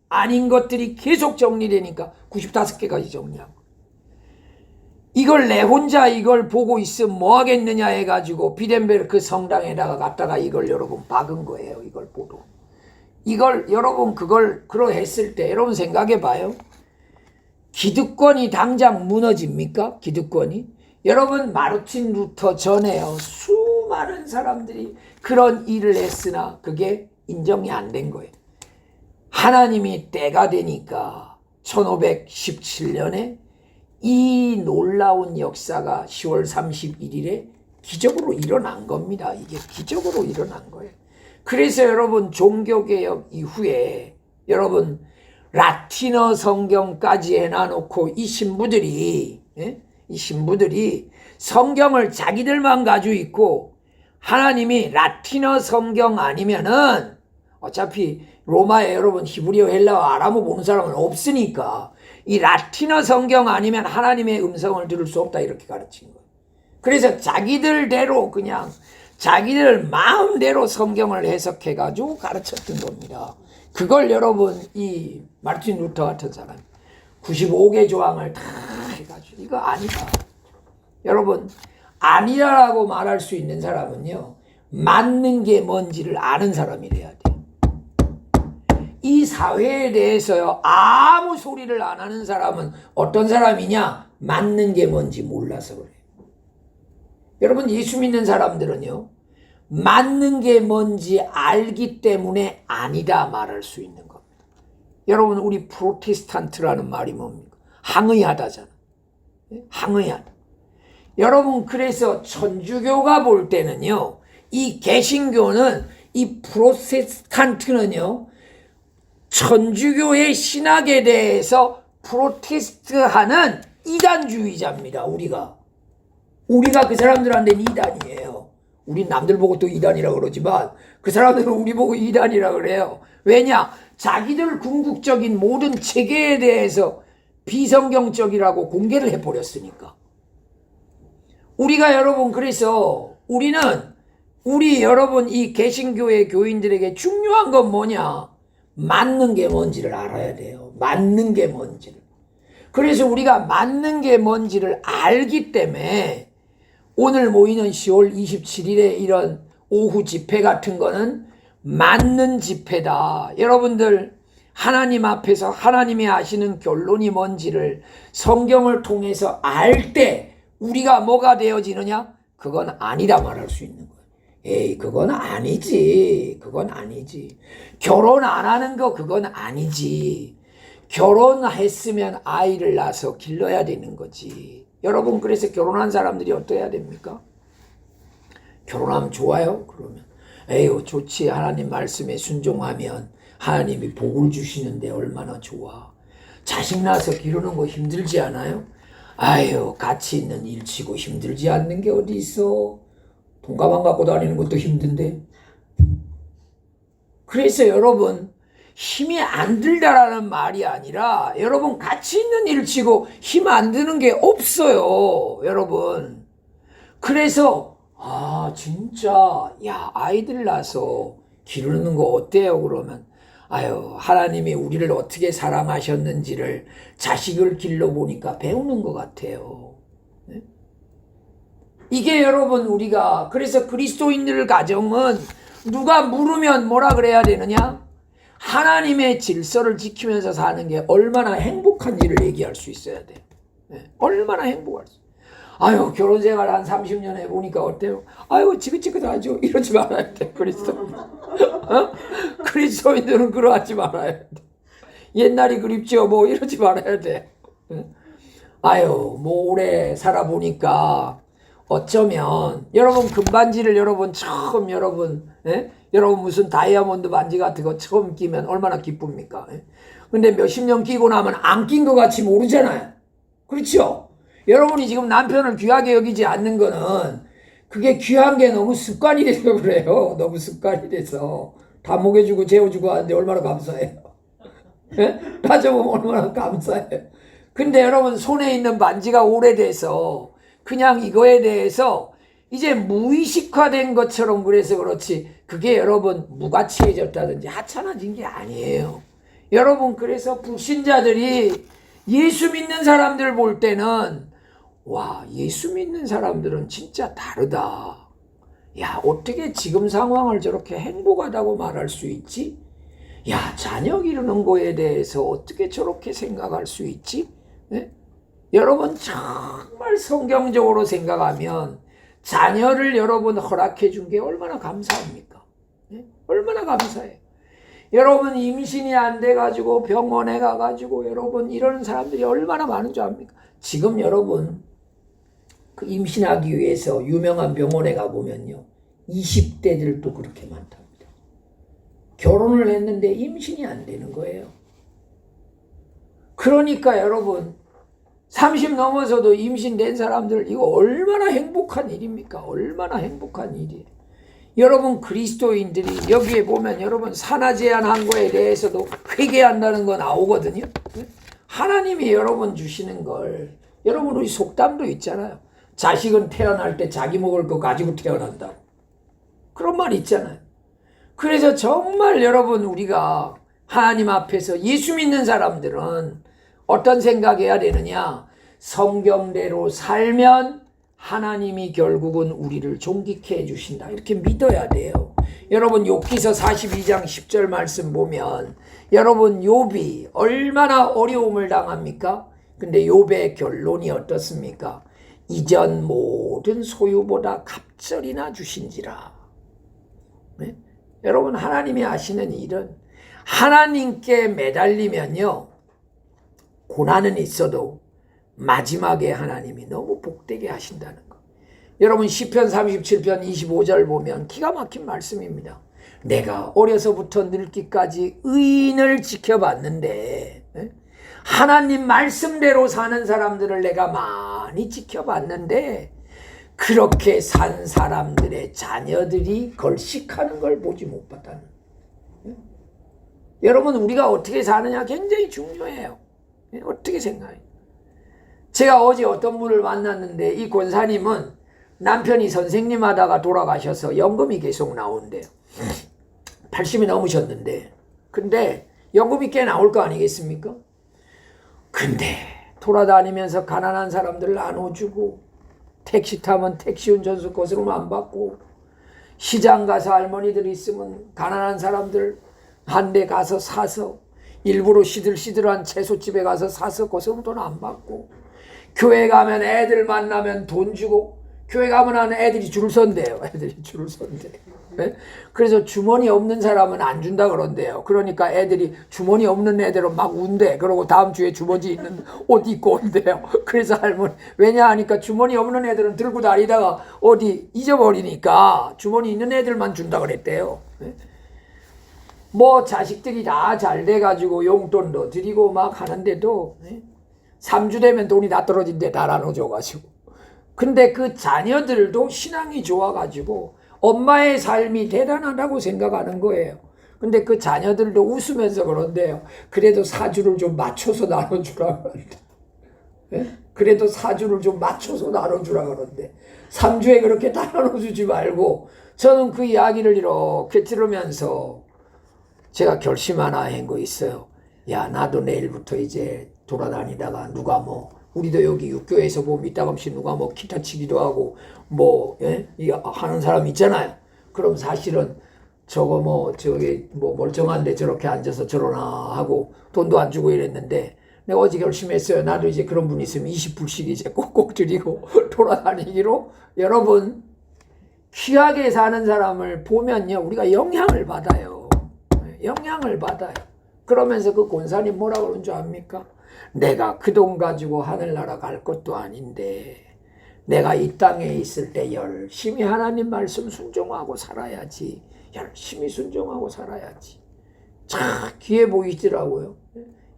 아닌 것들이 계속 정리되니까 95개까지 정리하고, 이걸 내 혼자 이걸 보고 있으면 뭐 하겠느냐 해가지고 비덴베르크 성당에다가 갖다가 이걸 여러분 박은 거예요. 이걸 보도. 이걸 여러분 그걸 그러했을 때 여러분 생각해 봐요. 기득권이 당장 무너집니까? 기득권이? 여러분 마르틴 루터 전에요. 수많은 사람들이 그런 일을 했으나 그게 인정이 안 된 거예요. 하나님이 때가 되니까 1517년에 이 놀라운 역사가 10월 31일에 기적으로 일어난 겁니다. 이게 기적으로 일어난 거예요. 그래서 여러분 종교개혁 이후에 여러분 라틴어 성경까지 해놔놓고 이 신부들이 성경을 자기들만 가지고 있고, 하나님이 라틴어 성경 아니면은 어차피 로마에 여러분 히브리어 헬라어 아람어 보는 사람은 없으니까 이 라틴어 성경 아니면 하나님의 음성을 들을 수 없다, 이렇게 가르친 거예요. 그래서 자기들대로 그냥 자기들 마음대로 성경을 해석해가지고 가르쳤던 겁니다. 그걸 여러분 이 마르틴 루터 같은 사람 95개 조항을 다 해가지고 이거 아니다. 여러분 아니라고 말할 수 있는 사람은요, 맞는 게 뭔지를 아는 사람이래야 돼요. 이 사회에 대해서요 아무 소리를 안 하는 사람은 어떤 사람이냐? 맞는 게 뭔지 몰라서 그래요. 여러분 예수 믿는 사람들은요 맞는 게 뭔지 알기 때문에 아니다 말할 수 있는 겁니다. 여러분 우리 프로테스탄트라는 말이 뭡니까? 항의하다잖아. 항의하다. 여러분 그래서 천주교가 볼 때는요, 이 개신교는, 이 프로테스탄트는요 천주교의 신학에 대해서 프로테스트하는 이단주의자입니다. 우리가 그 사람들한테는 이단이에요. 우리 남들 보고 또 이단이라고 그러지만 그 사람들은 우리 보고 이단이라고 그래요. 왜냐? 자기들 궁극적인 모든 체계에 대해서 비성경적이라고 공개를 해버렸으니까. 우리가 여러분 그래서 우리 여러분 이 개신교의 교인들에게 중요한 건 뭐냐? 맞는 게 뭔지를 알아야 돼요. 맞는 게 뭔지를. 그래서 우리가 맞는 게 뭔지를 알기 때문에 오늘 모이는 10월 27일에 이런 오후 집회 같은 거는 맞는 집회다. 여러분들 하나님 앞에서 하나님이 아시는 결론이 뭔지를 성경을 통해서 알 때 우리가 뭐가 되어지느냐? 그건 아니다 말할 수 있는 거예요. 에이 그건 아니지. 그건 아니지. 결혼 안 하는 거 그건 아니지. 결혼했으면 아이를 낳아서 길러야 되는 거지. 여러분 그래서 결혼한 사람들이 어떠해야 됩니까? 결혼하면 좋아요? 그러면 에휴 좋지. 하나님 말씀에 순종하면 하나님이 복을 주시는데 얼마나 좋아. 자식 낳아서 기르는 거 힘들지 않아요? 아유 가치 있는 일치고 힘들지 않는 게 어디 있어. 돈 가방 갖고 다니는 것도 힘든데. 그래서 여러분 힘이 안 들다라는 말이 아니라 여러분 가치 있는 일치고 힘 안 드는 게 없어요. 여러분 그래서 진짜 야 아이들 낳아서 기르는 거 어때요? 그러면 아유 하나님이 우리를 어떻게 사랑하셨는지를 자식을 길러보니까 배우는 것 같아요. 네? 이게 여러분 우리가 그래서 그리스도인들 가정은 누가 물으면 뭐라 그래야 되느냐? 하나님의 질서를 지키면서 사는 게 얼마나 행복한지를 얘기할 수 있어야 돼요. 네. 얼마나 행복할 수. 아유 결혼 생활 한 30년 해보니까 어때요? 아유 지긋지긋하죠. 이러지 말아야 돼. 그리스도인. 그리스도인들은 그러하지 말아야 돼. 옛날이 그립죠. 뭐 이러지 말아야 돼. 아유 뭐 오래 살아보니까 어쩌면 여러분 금반지를 여러분 처음 여러분 무슨 다이아몬드 반지 같은 거 처음 끼면 얼마나 기쁩니까? 근데 몇십 년 끼고 나면 안 낀 것 같이 모르잖아요. 그렇죠? 여러분이 지금 남편을 귀하게 여기지 않는 거는 그게 귀한 게 너무 습관이 돼서 그래요. 너무 습관이 돼서 다 먹여주고 재워주고 하는데 얼마나 감사해요. 예? 따져보면 얼마나 감사해요. 근데 여러분 손에 있는 반지가 오래돼서 그냥 이거에 대해서 이제 무의식화된 것처럼 그래서 그렇지 그게 여러분 무가치해졌다든지 하찮아진 게 아니에요. 여러분 그래서 불신자들이 예수 믿는 사람들 볼 때는 와 예수 믿는 사람들은 진짜 다르다. 야 어떻게 지금 상황을 저렇게 행복하다고 말할 수 있지? 야 자녀 기르는 거에 대해서 어떻게 저렇게 생각할 수 있지? 네? 여러분 정말 성경적으로 생각하면 자녀를 여러분 허락해 준 게 얼마나 감사합니까? 네? 얼마나 감사해요. 여러분 임신이 안 돼가지고 병원에 가가지고 여러분 이러는 사람들이 얼마나 많은 줄 압니까? 지금 여러분 그 임신하기 위해서 유명한 병원에 가보면요 20대들도 그렇게 많답니다. 결혼을 했는데 임신이 안 되는 거예요. 그러니까 여러분 30 넘어서도 임신된 사람들 이거 얼마나 행복한 일입니까? 얼마나 행복한 일이에요. 여러분 그리스도인들이 여기에 보면 여러분 산하 제한한 거에 대해서도 회개한다는 거 나오거든요. 하나님이 여러분 주시는 걸 여러분 우리 속담도 있잖아요. 자식은 태어날 때 자기 먹을 거 가지고 태어난다. 그런 말 있잖아요. 그래서 정말 여러분 우리가 하나님 앞에서 예수 믿는 사람들은 어떤 생각해야 되느냐? 성경대로 살면 하나님이 결국은 우리를 존귀케 해주신다. 이렇게 믿어야 돼요. 여러분 욥기서 42장 10절 말씀 보면 여러분 욥이 얼마나 어려움을 당합니까? 근데 욥의 결론이 어떻습니까? 이전 모든 소유보다 갑절이나 주신지라. 네? 여러분 하나님이 하시는 일은 하나님께 매달리면요 고난은 있어도 마지막에 하나님이 너무 복되게 하신다는 거. 여러분 시편 37편 25절 보면 기가 막힌 말씀입니다. 내가 어려서부터 늙기까지 의인을 지켜봤는데 하나님 말씀대로 사는 사람들을 내가 많이 지켜봤는데 그렇게 산 사람들의 자녀들이 걸식하는 걸 보지 못 봤다는 거예요. 여러분 우리가 어떻게 사느냐 굉장히 중요해요. 어떻게 생각해요? 제가 어제 어떤 분을 만났는데 이 권사님은 남편이 선생님 하다가 돌아가셔서 연금이 계속 나온대요. 80이 넘으셨는데 근데 연금이 꽤 나올 거 아니겠습니까? 근데 돌아다니면서 가난한 사람들 나눠주고 택시 타면 택시 운전수 거스름 안 받고 시장 가서 할머니들 있으면 가난한 사람들 한 대 가서 사서 일부러 시들시들한 채소집에 가서 사서 거스름 돈 안 받고 교회 가면 애들 만나면 돈 주고 교회 가면 애들이 줄을 선대요. 애들이 줄을 선대. 네? 그래서 주머니 없는 사람은 안 준다 그런대요. 그러니까 애들이 주머니 없는 애들은 막 운대. 그러고 다음 주에 주머니 있는 옷 입고 온대요. 그래서 할머니 왜냐 하니까 주머니 없는 애들은 들고 다니다가 어디 잊어버리니까 주머니 있는 애들만 준다 그랬대요. 네? 뭐 자식들이 다 잘 돼가지고 용돈도 드리고 막 하는데도 3주 되면 돈이 다 떨어진대. 다 나눠줘가지고. 근데 그 자녀들도 신앙이 좋아가지고 엄마의 삶이 대단하다고 생각하는 거예요. 근데 그 자녀들도 웃으면서 그런데요. 그래도 사주를 좀 맞춰서 나눠주라 그러는데. 그래도 사주를 좀 맞춰서 나눠주라 그러는데 3주에 그렇게 다 나눠주지 말고 저는 그 이야기를 이렇게 들으면서 제가 결심 하나 한 거 있어요. 야 나도 내일부터 이제 돌아다니다가 누가 뭐 우리도 여기 육교에서 보면 이따금씩 누가 뭐 기타 치기도 하고 뭐 이거 하는 사람 있잖아요. 그럼 사실은 저거 뭐 저기 뭐 멀쩡한데 저렇게 앉아서 저러나 하고 돈도 안 주고 이랬는데 내가 어제 결심했어요. 나도 이제 그런 분 있으면 20불씩 이제 꼭꼭 드리고 돌아다니기로. 여러분 귀하게 사는 사람을 보면요 우리가 영향을 받아요. 영향을 받아요. 그러면서 그 권사님 뭐라 그런 줄 압니까? 내가 그 돈 가지고 하늘나라 갈 것도 아닌데 내가 이 땅에 있을 때 열심히 하나님 말씀 순종하고 살아야지. 열심히 순종하고 살아야지. 참 귀해 보이더라고요.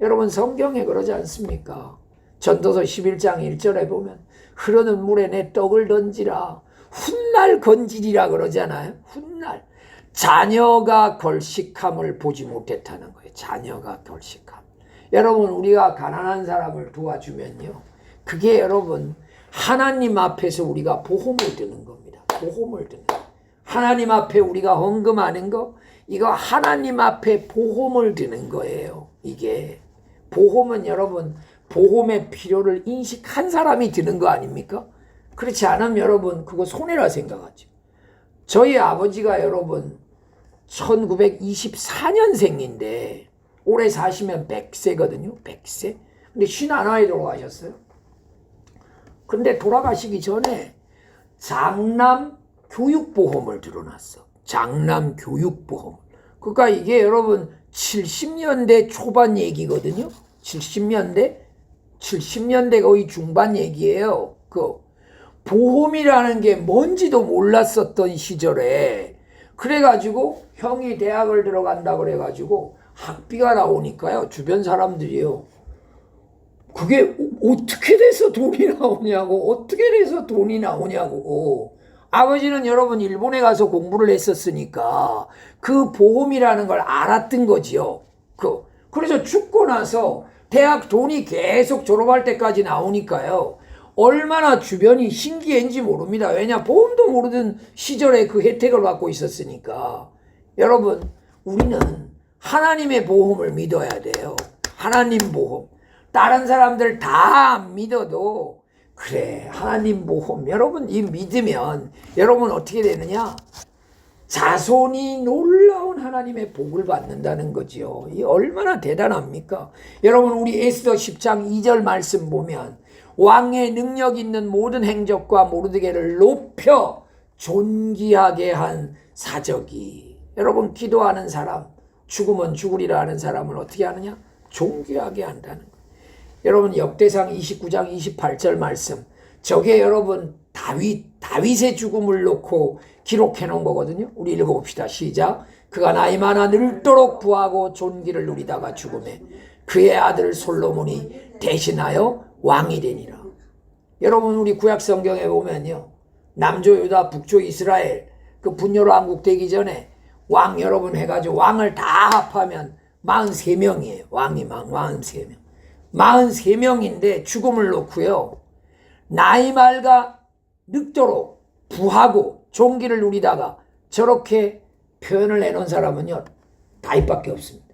여러분 성경에 그러지 않습니까? 전도서 11장 1절에 보면 흐르는 물에 내 떡을 던지라 훗날 건지리라 그러잖아요. 훗날. 자녀가 걸식함을 보지 못했다는 거예요. 자녀가 걸식함. 여러분 우리가 가난한 사람을 도와주면요, 그게 여러분 하나님 앞에서 우리가 보험을 드는 겁니다. 보험을 드는 거. 하나님 앞에 우리가 헌금하는 거, 이거 하나님 앞에 보험을 드는 거예요. 이게 보험은 여러분 보험의 필요를 인식한 사람이 드는 거 아닙니까? 그렇지 않으면 여러분 그거 손해라 생각하죠. 저희 아버지가 여러분 1924년생인데 올해 사시면 100세거든요. 100세. 근데 51에 돌아가셨어요. 근데 돌아가시기 전에 장남 교육보험을 들어놨어. 장남 교육보험. 그러니까 이게 여러분 70년대 초반 얘기거든요. 70년대 거의 중반 얘기예요. 그 보험이라는 게 뭔지도 몰랐었던 시절에, 그래가지고 형이 대학을 들어간다 그래가지고 학비가 나오니까요, 주변 사람들이요, 그게 어떻게 돼서 돈이 나오냐고, 어떻게 돼서 돈이 나오냐고. 아버지는 여러분 일본에 가서 공부를 했었으니까 그 보험이라는 걸 알았던 거지요. 그래서 죽고 나서 대학 돈이 계속 졸업할 때까지 나오니까요, 얼마나 주변이 신기했는지 모릅니다. 왜냐, 보험도 모르던 시절에 그 혜택을 받고 있었으니까. 여러분, 우리는 하나님의 보험을 믿어야 돼요. 하나님 보험. 다른 사람들 다 안 믿어도 그래, 하나님 보험. 여러분 이 믿으면 여러분 어떻게 되느냐? 자손이 놀라운 하나님의 복을 받는다는 거지요. 이 얼마나 대단합니까? 여러분 우리 에스더 10장 2절 말씀 보면 왕의 능력 있는 모든 행적과 모르드게를 높여 존귀하게 한 사적이. 여러분 기도하는 사람, 죽으면 죽으리라 하는 사람을 어떻게 하느냐? 존귀하게 한다는 거예요. 여러분 역대상 29장 28절 말씀, 저게 여러분 다윗의 죽음을 놓고 기록해 놓은 거거든요. 우리 읽어봅시다. 시작. 그가 나이 많아 늙도록 부하고 존귀를 누리다가 죽음에 그의 아들 솔로몬이 대신하여 왕이 되니라. 여러분 우리 구약 성경에 보면요, 남조 유다 북조 이스라엘 그 분열로 왕국 되기 전에 왕 여러분 해가지고 왕을 다 합하면 43명이에요. 왕이 43명. 43명인데 죽음을 놓고요, 나이 맑아 늙도록 부하고 존귀를 누리다가 저렇게 표현을 해놓은 사람은요, 다윗밖에 없습니다.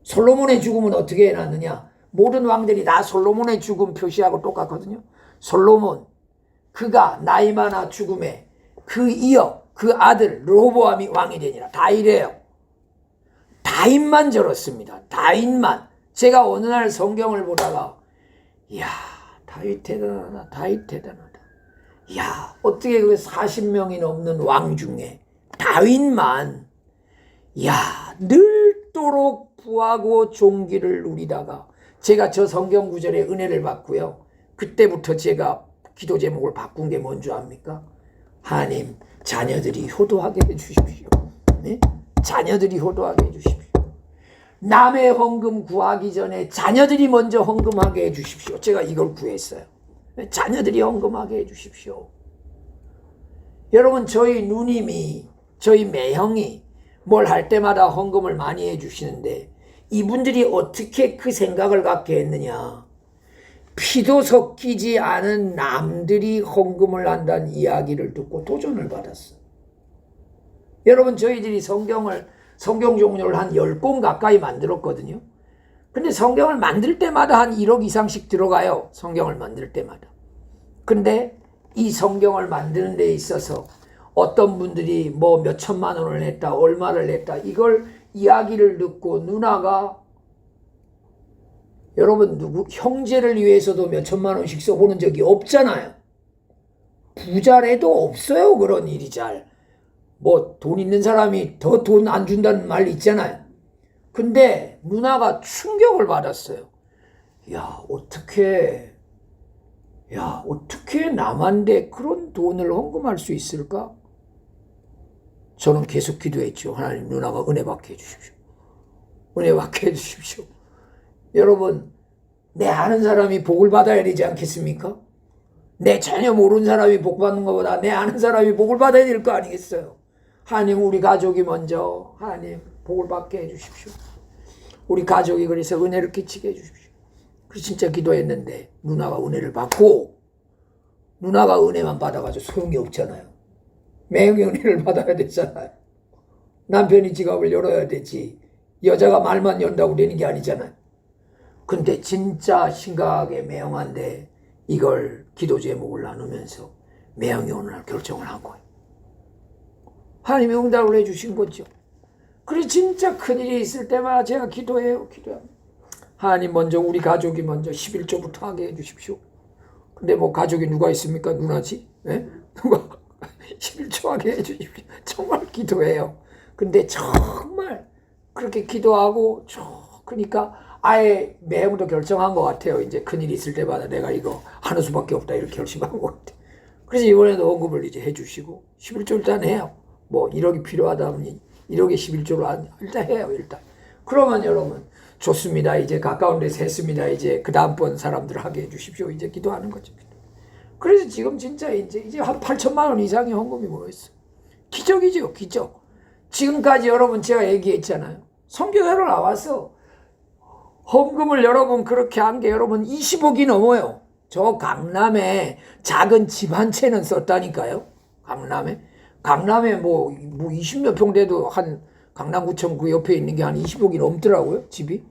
솔로몬의 죽음은 어떻게 해놨느냐? 모든 왕들이 다 솔로몬의 죽음 표시하고 똑같거든요. 솔로몬, 그가 나이 많아 죽음에 그 이어 그 아들 르호보암이 왕이 되니라. 다 이래요. 다윗만 저렇습니다. 다윗만. 제가 어느 날 성경을 보다가, 이야, 다윗 대단하다. 다윗 대단하다. 이야, 어떻게 그 40명이 넘는 왕 중에 다윗만, 이야, 늙도록 부하고 존귀를 누리다가, 제가 저 성경 구절에 은혜를 받고요, 그때부터 제가 기도 제목을 바꾼 게 뭔지 압니까? 하나님, 자녀들이 효도하게 해주십시오. 네? 자녀들이 효도하게 해주십시오. 남의 헌금 구하기 전에 자녀들이 먼저 헌금하게 해주십시오. 제가 이걸 구했어요. 자녀들이 헌금하게 해주십시오. 여러분 저희 누님이, 저희 매형이 뭘 할 때마다 헌금을 많이 해주시는데 이분들이 어떻게 그 생각을 갖게 했느냐? 피도 섞이지 않은 남들이 헌금을 한다는 이야기를 듣고 도전을 받았어. 여러분 저희들이 성경 종류를 한 10권 가까이 만들었거든요. 근데 성경을 만들 때마다 한 1억 이상씩 들어가요. 성경을 만들 때마다. 근데 이 성경을 만드는 데 있어서 어떤 분들이 뭐 몇 천만 원을 냈다, 얼마를 냈다, 이걸 이야기를 듣고 누나가, 여러분 형제를 위해서도 몇 천만 원씩 써보는 적이 없잖아요. 부자래도 없어요. 그런 일이 잘. 뭐 돈 있는 사람이 더 돈 안 준다는 말 있잖아요. 근데 누나가 충격을 받았어요. 어떻게 남한테 그런 돈을 헌금할 수 있을까? 저는 계속 기도했죠. 하나님, 누나가 은혜 받게 해주십시오. 은혜 받게 해주십시오. 여러분, 내 아는 사람이 복을 받아야 되지 않겠습니까? 내 전혀 모르는 사람이 복 받는 것보다 내 아는 사람이 복을 받아야 될 거 아니겠어요? 하나님, 우리 가족이 먼저 하나님 복을 받게 해주십시오. 우리 가족이 그래서 은혜를 끼치게 해주십시오. 그래서 진짜 기도했는데 누나가 은혜를 받고, 누나가 은혜만 받아가지고 소용이 없잖아요. 매형이 은혜를 받아야 되잖아요. 남편이 지갑을 열어야 되지, 여자가 말만 연다고 되는 게 아니잖아요. 근데 진짜 심각하게 매형한테 이걸 기도 제목을 나누면서 매형이 오늘 결정을 한 거예요. 하나님이 응답을 해주신 거죠. 그래 진짜 큰일이 있을 때마다 제가 기도해요. 하나님 먼저 우리 가족이 먼저 11조부터 하게 해주십시오. 근데 뭐 가족이 누가 있습니까? 누나지? 네? 누가 11조 하게 해주십시오. 정말 기도해요. 근데 정말 그렇게 기도하고 그러니까 아예 매형도 결정한 것 같아요. 이제 큰일이 있을 때마다 내가 이거 하는 수밖에 없다 이렇게 결심한 것 같아요. 그래서 이번에도 언급을 이제 해주시고 11조 일단 해요. 뭐 1억이 필요하다면 1억에 11조로 일단 해요. 일단. 그러면 여러분 좋습니다. 이제 가까운 데서 했습니다. 이제 그 다음번 사람들 하게 해주십시오. 이제 기도하는 거죠. 그래서 지금 진짜 이제 한 8천만 원 이상의 헌금이 모였어요. 기적이죠. 기적. 지금까지 여러분 제가 얘기했잖아요. 선교사로 나와서 헌금을 여러분 그렇게 한 게 여러분 20억이 넘어요. 저 강남에 작은 집 한 채는 썼다니까요. 강남에 뭐 20몇 평 돼도 한 강남구청 그 옆에 있는 게 한 20억이 넘더라고요. 집이.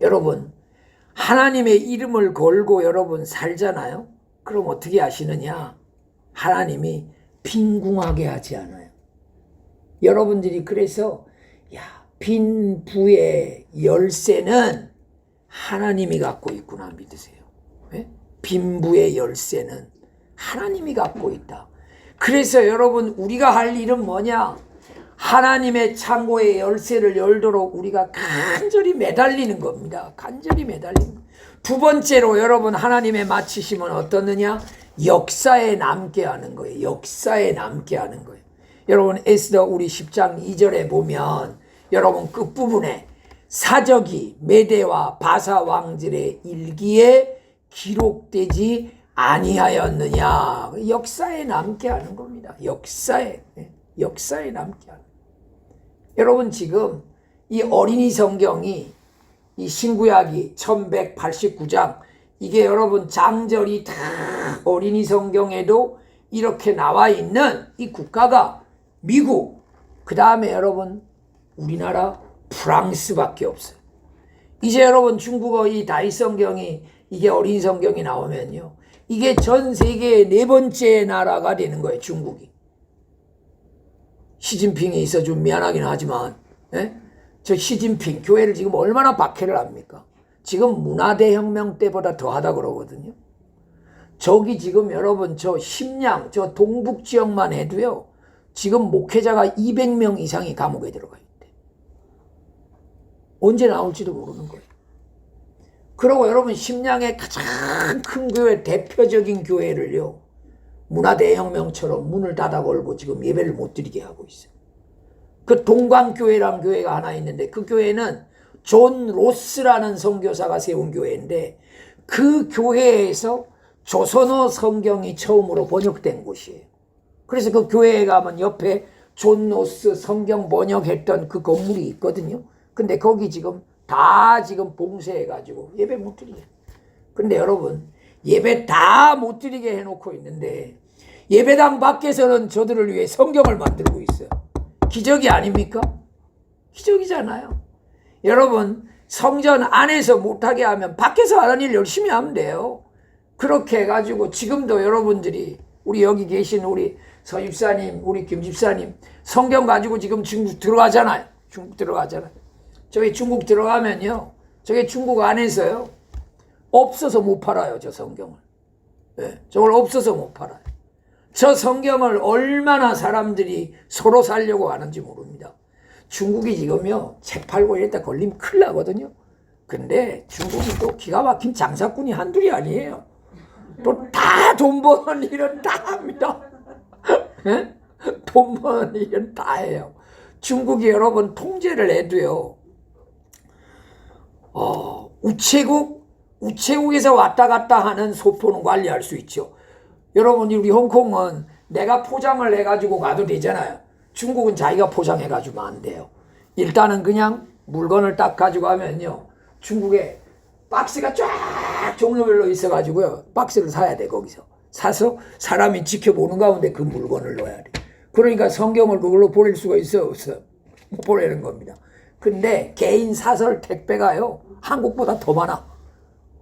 여러분 하나님의 이름을 걸고 여러분 살잖아요. 그럼 어떻게 하시느냐? 하나님이 빈궁하게 하지 않아요. 여러분들이 그래서 빈 부의 열쇠는 하나님이 갖고 있구나 믿으세요. 네? 빈 부의 열쇠는 하나님이 갖고 있다. 그래서 여러분 우리가 할 일은 뭐냐? 하나님의 창고의 열쇠를 열도록 우리가 간절히 매달리는 겁니다. 간절히 매달리는 것. 두 번째로 여러분 하나님의 마치심은 어떻느냐? 역사에 남게 하는 거예요. 역사에 남게 하는 거예요. 여러분 에스더 우리 10장 2절에 보면 여러분 끝부분에 사적이 메대와 바사 왕들의 일기에 기록되지 아니하였느냐. 역사에 남게 하는 겁니다. 역사에 남게 하는. 여러분 지금 이 어린이 성경이 이 신구약이 1189장 이게 여러분 장절이 다 어린이 성경에도 이렇게 나와 있는 이 국가가 미국, 그 다음에 여러분 우리나라 프랑스밖에 없어요. 이제 여러분 중국어 이 다이 성경이 이게 어린이 성경이 나오면요. 이게 전 세계의 4번째 나라가 되는 거예요. 중국이. 시진핑이 있어 좀 미안하긴 하지만 저 시진핑 교회를 지금 얼마나 박해를 합니까? 지금 문화대혁명 때보다 더하다 그러거든요. 저기 지금 여러분 저 심양 저 동북 지역만 해도요. 지금 목회자가 200명 이상이 감옥에 들어가 있대. 언제 나올지도 모르는 거예요. 그리고 여러분 심양의 가장 큰 교회 대표적인 교회를요. 문화대혁명처럼 문을 닫아 걸고 지금 예배를 못 드리게 하고 있어요. 그 동광교회라는 교회가 하나 있는데 그 교회는 존 로스라는 선교사가 세운 교회인데 그 교회에서 조선어 성경이 처음으로 번역된 곳이에요. 그래서 그 교회에 가면 옆에 존 로스 성경 번역했던 그 건물이 있거든요. 근데 거기 지금 다 지금 봉쇄해가지고 예배 못 드리게. 근데 여러분 예배 다 못 드리게 해놓고 있는데 예배당 밖에서는 저들을 위해 성경을 만들고 있어요. 기적이 아닙니까? 기적이잖아요. 여러분 성전 안에서 못하게 하면 밖에서 하는 일 열심히 하면 돼요. 그렇게 해가지고 지금도 여러분들이 우리 여기 계신 우리 서 집사님 우리 김 집사님 성경 가지고 지금 중국 들어가잖아요. 저기 중국 들어가면요. 저게 중국 안에서요. 없어서 못 팔아요. 저 성경을. 저걸 없어서 못 팔아요. 저 성경을 얼마나 사람들이 서로 살려고 하는지 모릅니다. 중국이 지금요. 책 팔고 이랬다 걸리면 큰일 나거든요. 근데 중국이 또 기가 막힌 장사꾼이 한둘이 아니에요. 또 다 돈 버는 일은 다 합니다. 돈 버는 일은 다 해요. 중국이 여러분 통제를 해도요. 우체국에서 왔다 갔다 하는 소포는 관리할 수 있죠. 여러분 우리 홍콩은 내가 포장을 해가지고 가도 되잖아요. 중국은 자기가 포장해가지고 안 돼요. 일단은 그냥 물건을 딱 가지고 하면요, 중국에 박스가 쫙 종류별로 있어가지고요, 박스를 사야 돼. 거기서 사서 사람이 지켜보는 가운데 그 물건을 넣어야 돼. 그러니까 성경을 그걸로 보낼 수가 있어 없어? 못 보내는 겁니다. 근데 개인 사설 택배가요, 한국보다 더 많아.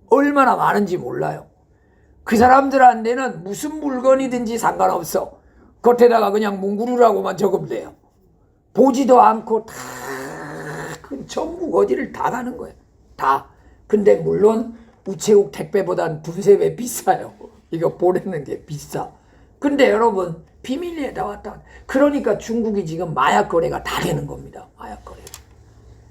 얼마나 많은지 몰라요. 그 사람들한테는 무슨 물건이든지 상관없어. 겉에다가 그냥 뭉구르라고만 적으면 돼요. 보지도 않고 다 전부 어디를 다 가는 거예요. 다. 근데 물론 우체국 택배보단 두세 배 비싸요. 이거 보내는 게 비싸. 근데 여러분, 비밀리에다 왔다. 그러니까 중국이 지금 마약 거래가 다 되는 겁니다. 마약 거래.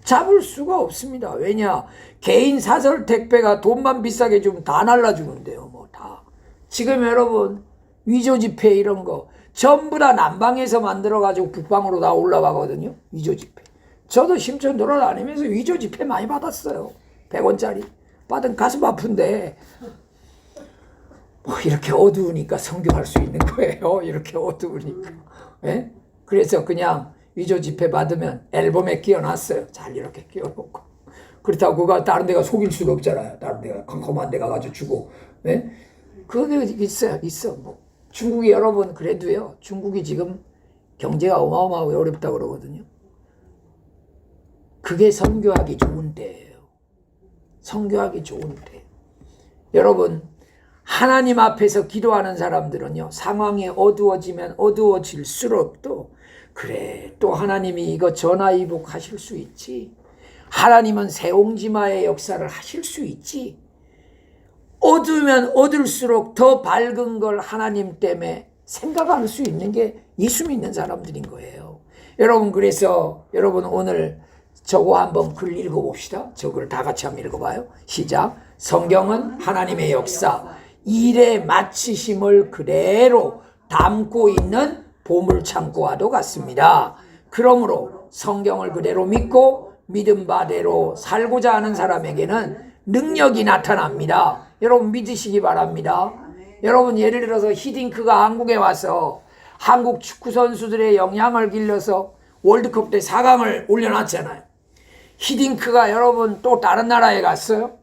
잡을 수가 없습니다. 왜냐? 개인 사설 택배가 돈만 비싸게 주면 다 날라주는데요. 뭐 다. 지금 여러분, 위조 지폐 이런 거 전부 다 남방에서 만들어가지고 북방으로 다 올라가거든요. 위조 지폐. 저도 심천 돌아다니면서 위조 지폐 많이 받았어요. 100원짜리. 받은 가슴 아픈데 뭐 이렇게 어두우니까 성경할 수 있는 거예요. 이렇게 어두우니까. 예? 그래서 그냥 위조 지폐 받으면 앨범에 끼워놨어요. 잘 이렇게 끼워놓고. 그렇다고 그거 다른 데가 속일 수도 없잖아요. 다른 데가 컴컴한 데 가가지고 주고. 예? 그게 있어. 뭐. 중국이 여러분 그래도요. 중국이 지금 경제가 어마어마하고 어렵다고 그러거든요. 그게 선교하기 좋은 때예요. 선교하기 좋은 때. 여러분, 하나님 앞에서 기도하는 사람들은요, 상황이 어두워지면 어두워질수록 그래, 또 하나님이 이거 전화위복 하실 수 있지. 하나님은 새옹지마의 역사를 하실 수 있지. 어두우면 어둘수록 더 밝은 걸 하나님 때문에 생각할 수 있는 게 예수 믿는 사람들인 거예요. 여러분, 그래서 여러분 오늘 저거 한번 글 읽어봅시다. 저걸 다 같이 한번 읽어봐요. 시작. 성경은 하나님의 역사, 일의 마치심을 그대로 담고 있는 보물창고와도 같습니다. 그러므로 성경을 그대로 믿고 믿은 바대로 살고자 하는 사람에게는 능력이 나타납니다. 여러분 믿으시기 바랍니다. 여러분 예를 들어서 히딩크가 한국에 와서 한국 축구 선수들의 영향을 길러서 월드컵 때 4강을 올려놨잖아요. 히딩크가 여러분 또 다른 나라에 갔어요.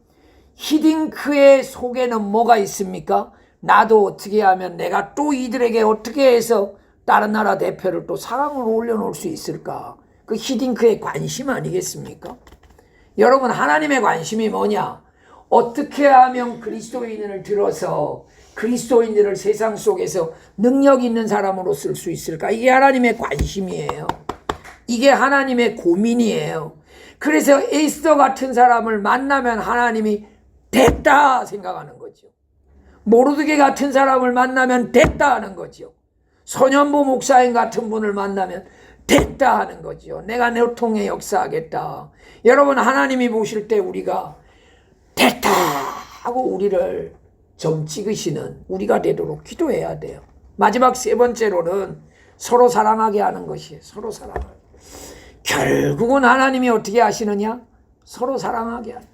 히딩크의 속에는 뭐가 있습니까? 나도 어떻게 하면 내가 또 이들에게 어떻게 해서 다른 나라 대표를 또 4강으로 올려놓을 수 있을까? 그 히딩크의 관심 아니겠습니까? 여러분 하나님의 관심이 뭐냐? 어떻게 하면 그리스도인을 들어서 그리스도인들을 세상 속에서 능력 있는 사람으로 쓸 수 있을까? 이게 하나님의 관심이에요. 이게 하나님의 고민이에요. 그래서 에스더 같은 사람을 만나면 하나님이 됐다 생각하는 거죠. 모르드게 같은 사람을 만나면 됐다 하는 거죠. 손현보 목사님 같은 분을 만나면 됐다 하는 거죠. 내가 내 통해 역사하겠다. 여러분 하나님이 보실 때 우리가 됐다 하고 우리를 점 찍으시는 우리가 되도록 기도해야 돼요. 마지막 세 번째로는 서로 사랑하게 하는 것이에요. 서로 사랑을. 결국은 하나님이 어떻게 하시느냐? 서로 사랑하게 하는.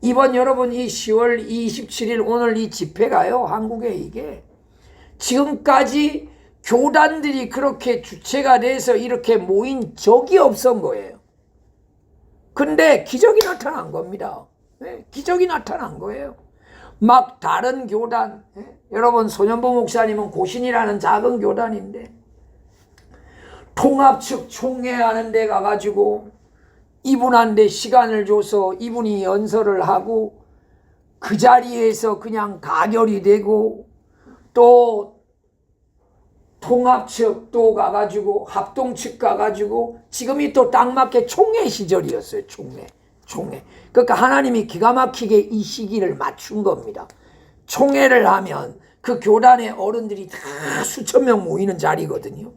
이번 여러분 이 10월 27일 오늘 이 집회가요. 한국에 이게 지금까지 교단들이 그렇게 주체가 돼서 이렇게 모인 적이 없었던 거예요. 근데 기적이 나타난 겁니다. 네, 기적이 나타난 거예요. 막 다른 교단, 여러분 손현보 목사님은 고신이라는 작은 교단인데 통합 측 총회하는 데 가가지고 이분한테 시간을 줘서 이분이 연설을 하고 그 자리에서 그냥 가결이 되고 또 통합 측 또 가가지고 합동 측 가가지고 지금이 또 딱 맞게 총회 시절이었어요. 총회. 그러니까 하나님이 기가 막히게 이 시기를 맞춘 겁니다. 총회를 하면 그 교단의 어른들이 다 수천 명 모이는 자리거든요.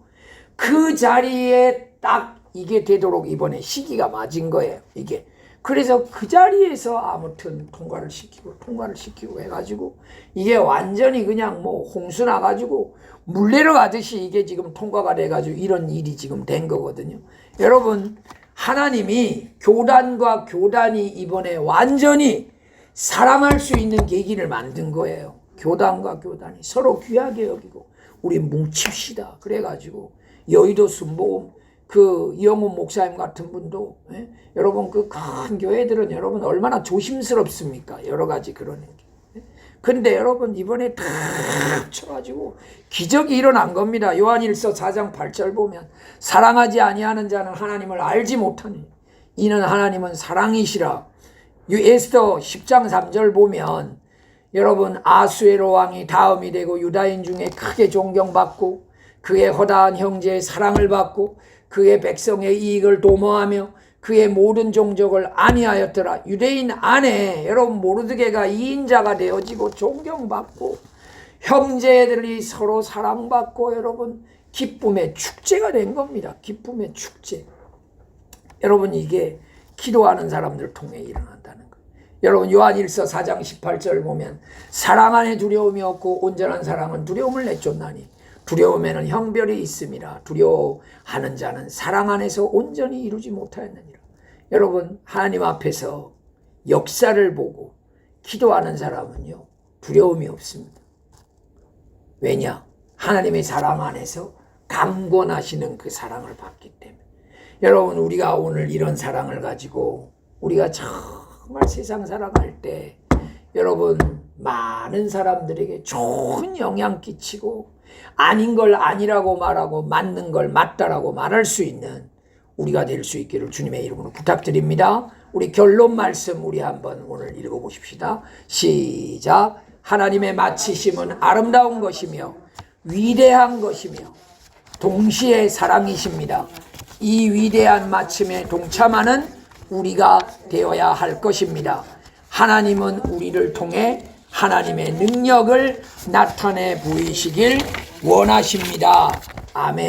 그 자리에 딱 이게 되도록 이번에 시기가 맞은 거예요. 이게. 그래서 그 자리에서 아무튼 통과를 시키고 해가지고 이게 완전히 그냥 뭐 홍수 나가지고 물 내려가듯이 이게 지금 통과가 돼가지고 이런 일이 지금 된 거거든요. 여러분 하나님이 교단과 교단이 이번에 완전히 사랑할 수 있는 계기를 만든 거예요. 교단과 교단이 서로 귀하게 여기고 우리 뭉칩시다. 그래가지고 여의도 순복음 그 이영훈 목사님 같은 분도, 예? 여러분 그 큰 교회들은 여러분 얼마나 조심스럽습니까? 여러 가지 그러는 게. 근데 여러분 이번에 탁 쳐가지고 기적이 일어난 겁니다. 요한일서 4장 8절 보면 사랑하지 아니하는 자는 하나님을 알지 못하니 이는 하나님은 사랑이시라. 에스더 10장 3절 보면 여러분 아수에로 왕이 다음이 되고 유다인 중에 크게 존경받고 그의 허다한 형제의 사랑을 받고 그의 백성의 이익을 도모하며 그의 모든 종족을 안위하였더라. 유대인 안에 여러분 모르드게가 2인자가 되어지고 존경받고 형제들이 서로 사랑받고 여러분 기쁨의 축제가 된 겁니다. 기쁨의 축제. 여러분 이게 기도하는 사람들 통해 일어난다는 거예요. 여러분 요한일서 4장 18절 보면 사랑 안에 두려움이 없고 온전한 사랑은 두려움을 내쫓나니 두려움에는 형별이 있음이라. 두려워하는 자는 사랑 안에서 온전히 이루지 못하였느니라. 여러분 하나님 앞에서 역사를 보고 기도하는 사람은요 두려움이 없습니다. 왜냐? 하나님의 사랑 안에서 강권하시는 그 사랑을 받기 때문에. 여러분 우리가 오늘 이런 사랑을 가지고 우리가 정말 세상 살아갈 때 여러분 많은 사람들에게 좋은 영향 끼치고 아닌 걸 아니라고 말하고 맞는 걸 맞다라고 말할 수 있는 우리가 될 수 있기를 주님의 이름으로 부탁드립니다. 우리 결론 말씀 우리 한번 오늘 읽어보십시다. 시작. 하나님의 마치심은 아름다운 것이며 위대한 것이며 동시에 사랑이십니다. 이 위대한 마침에 동참하는 우리가 되어야 할 것입니다. 하나님은 우리를 통해 하나님의 능력을 나타내 보이시길 원하십니다. 아멘.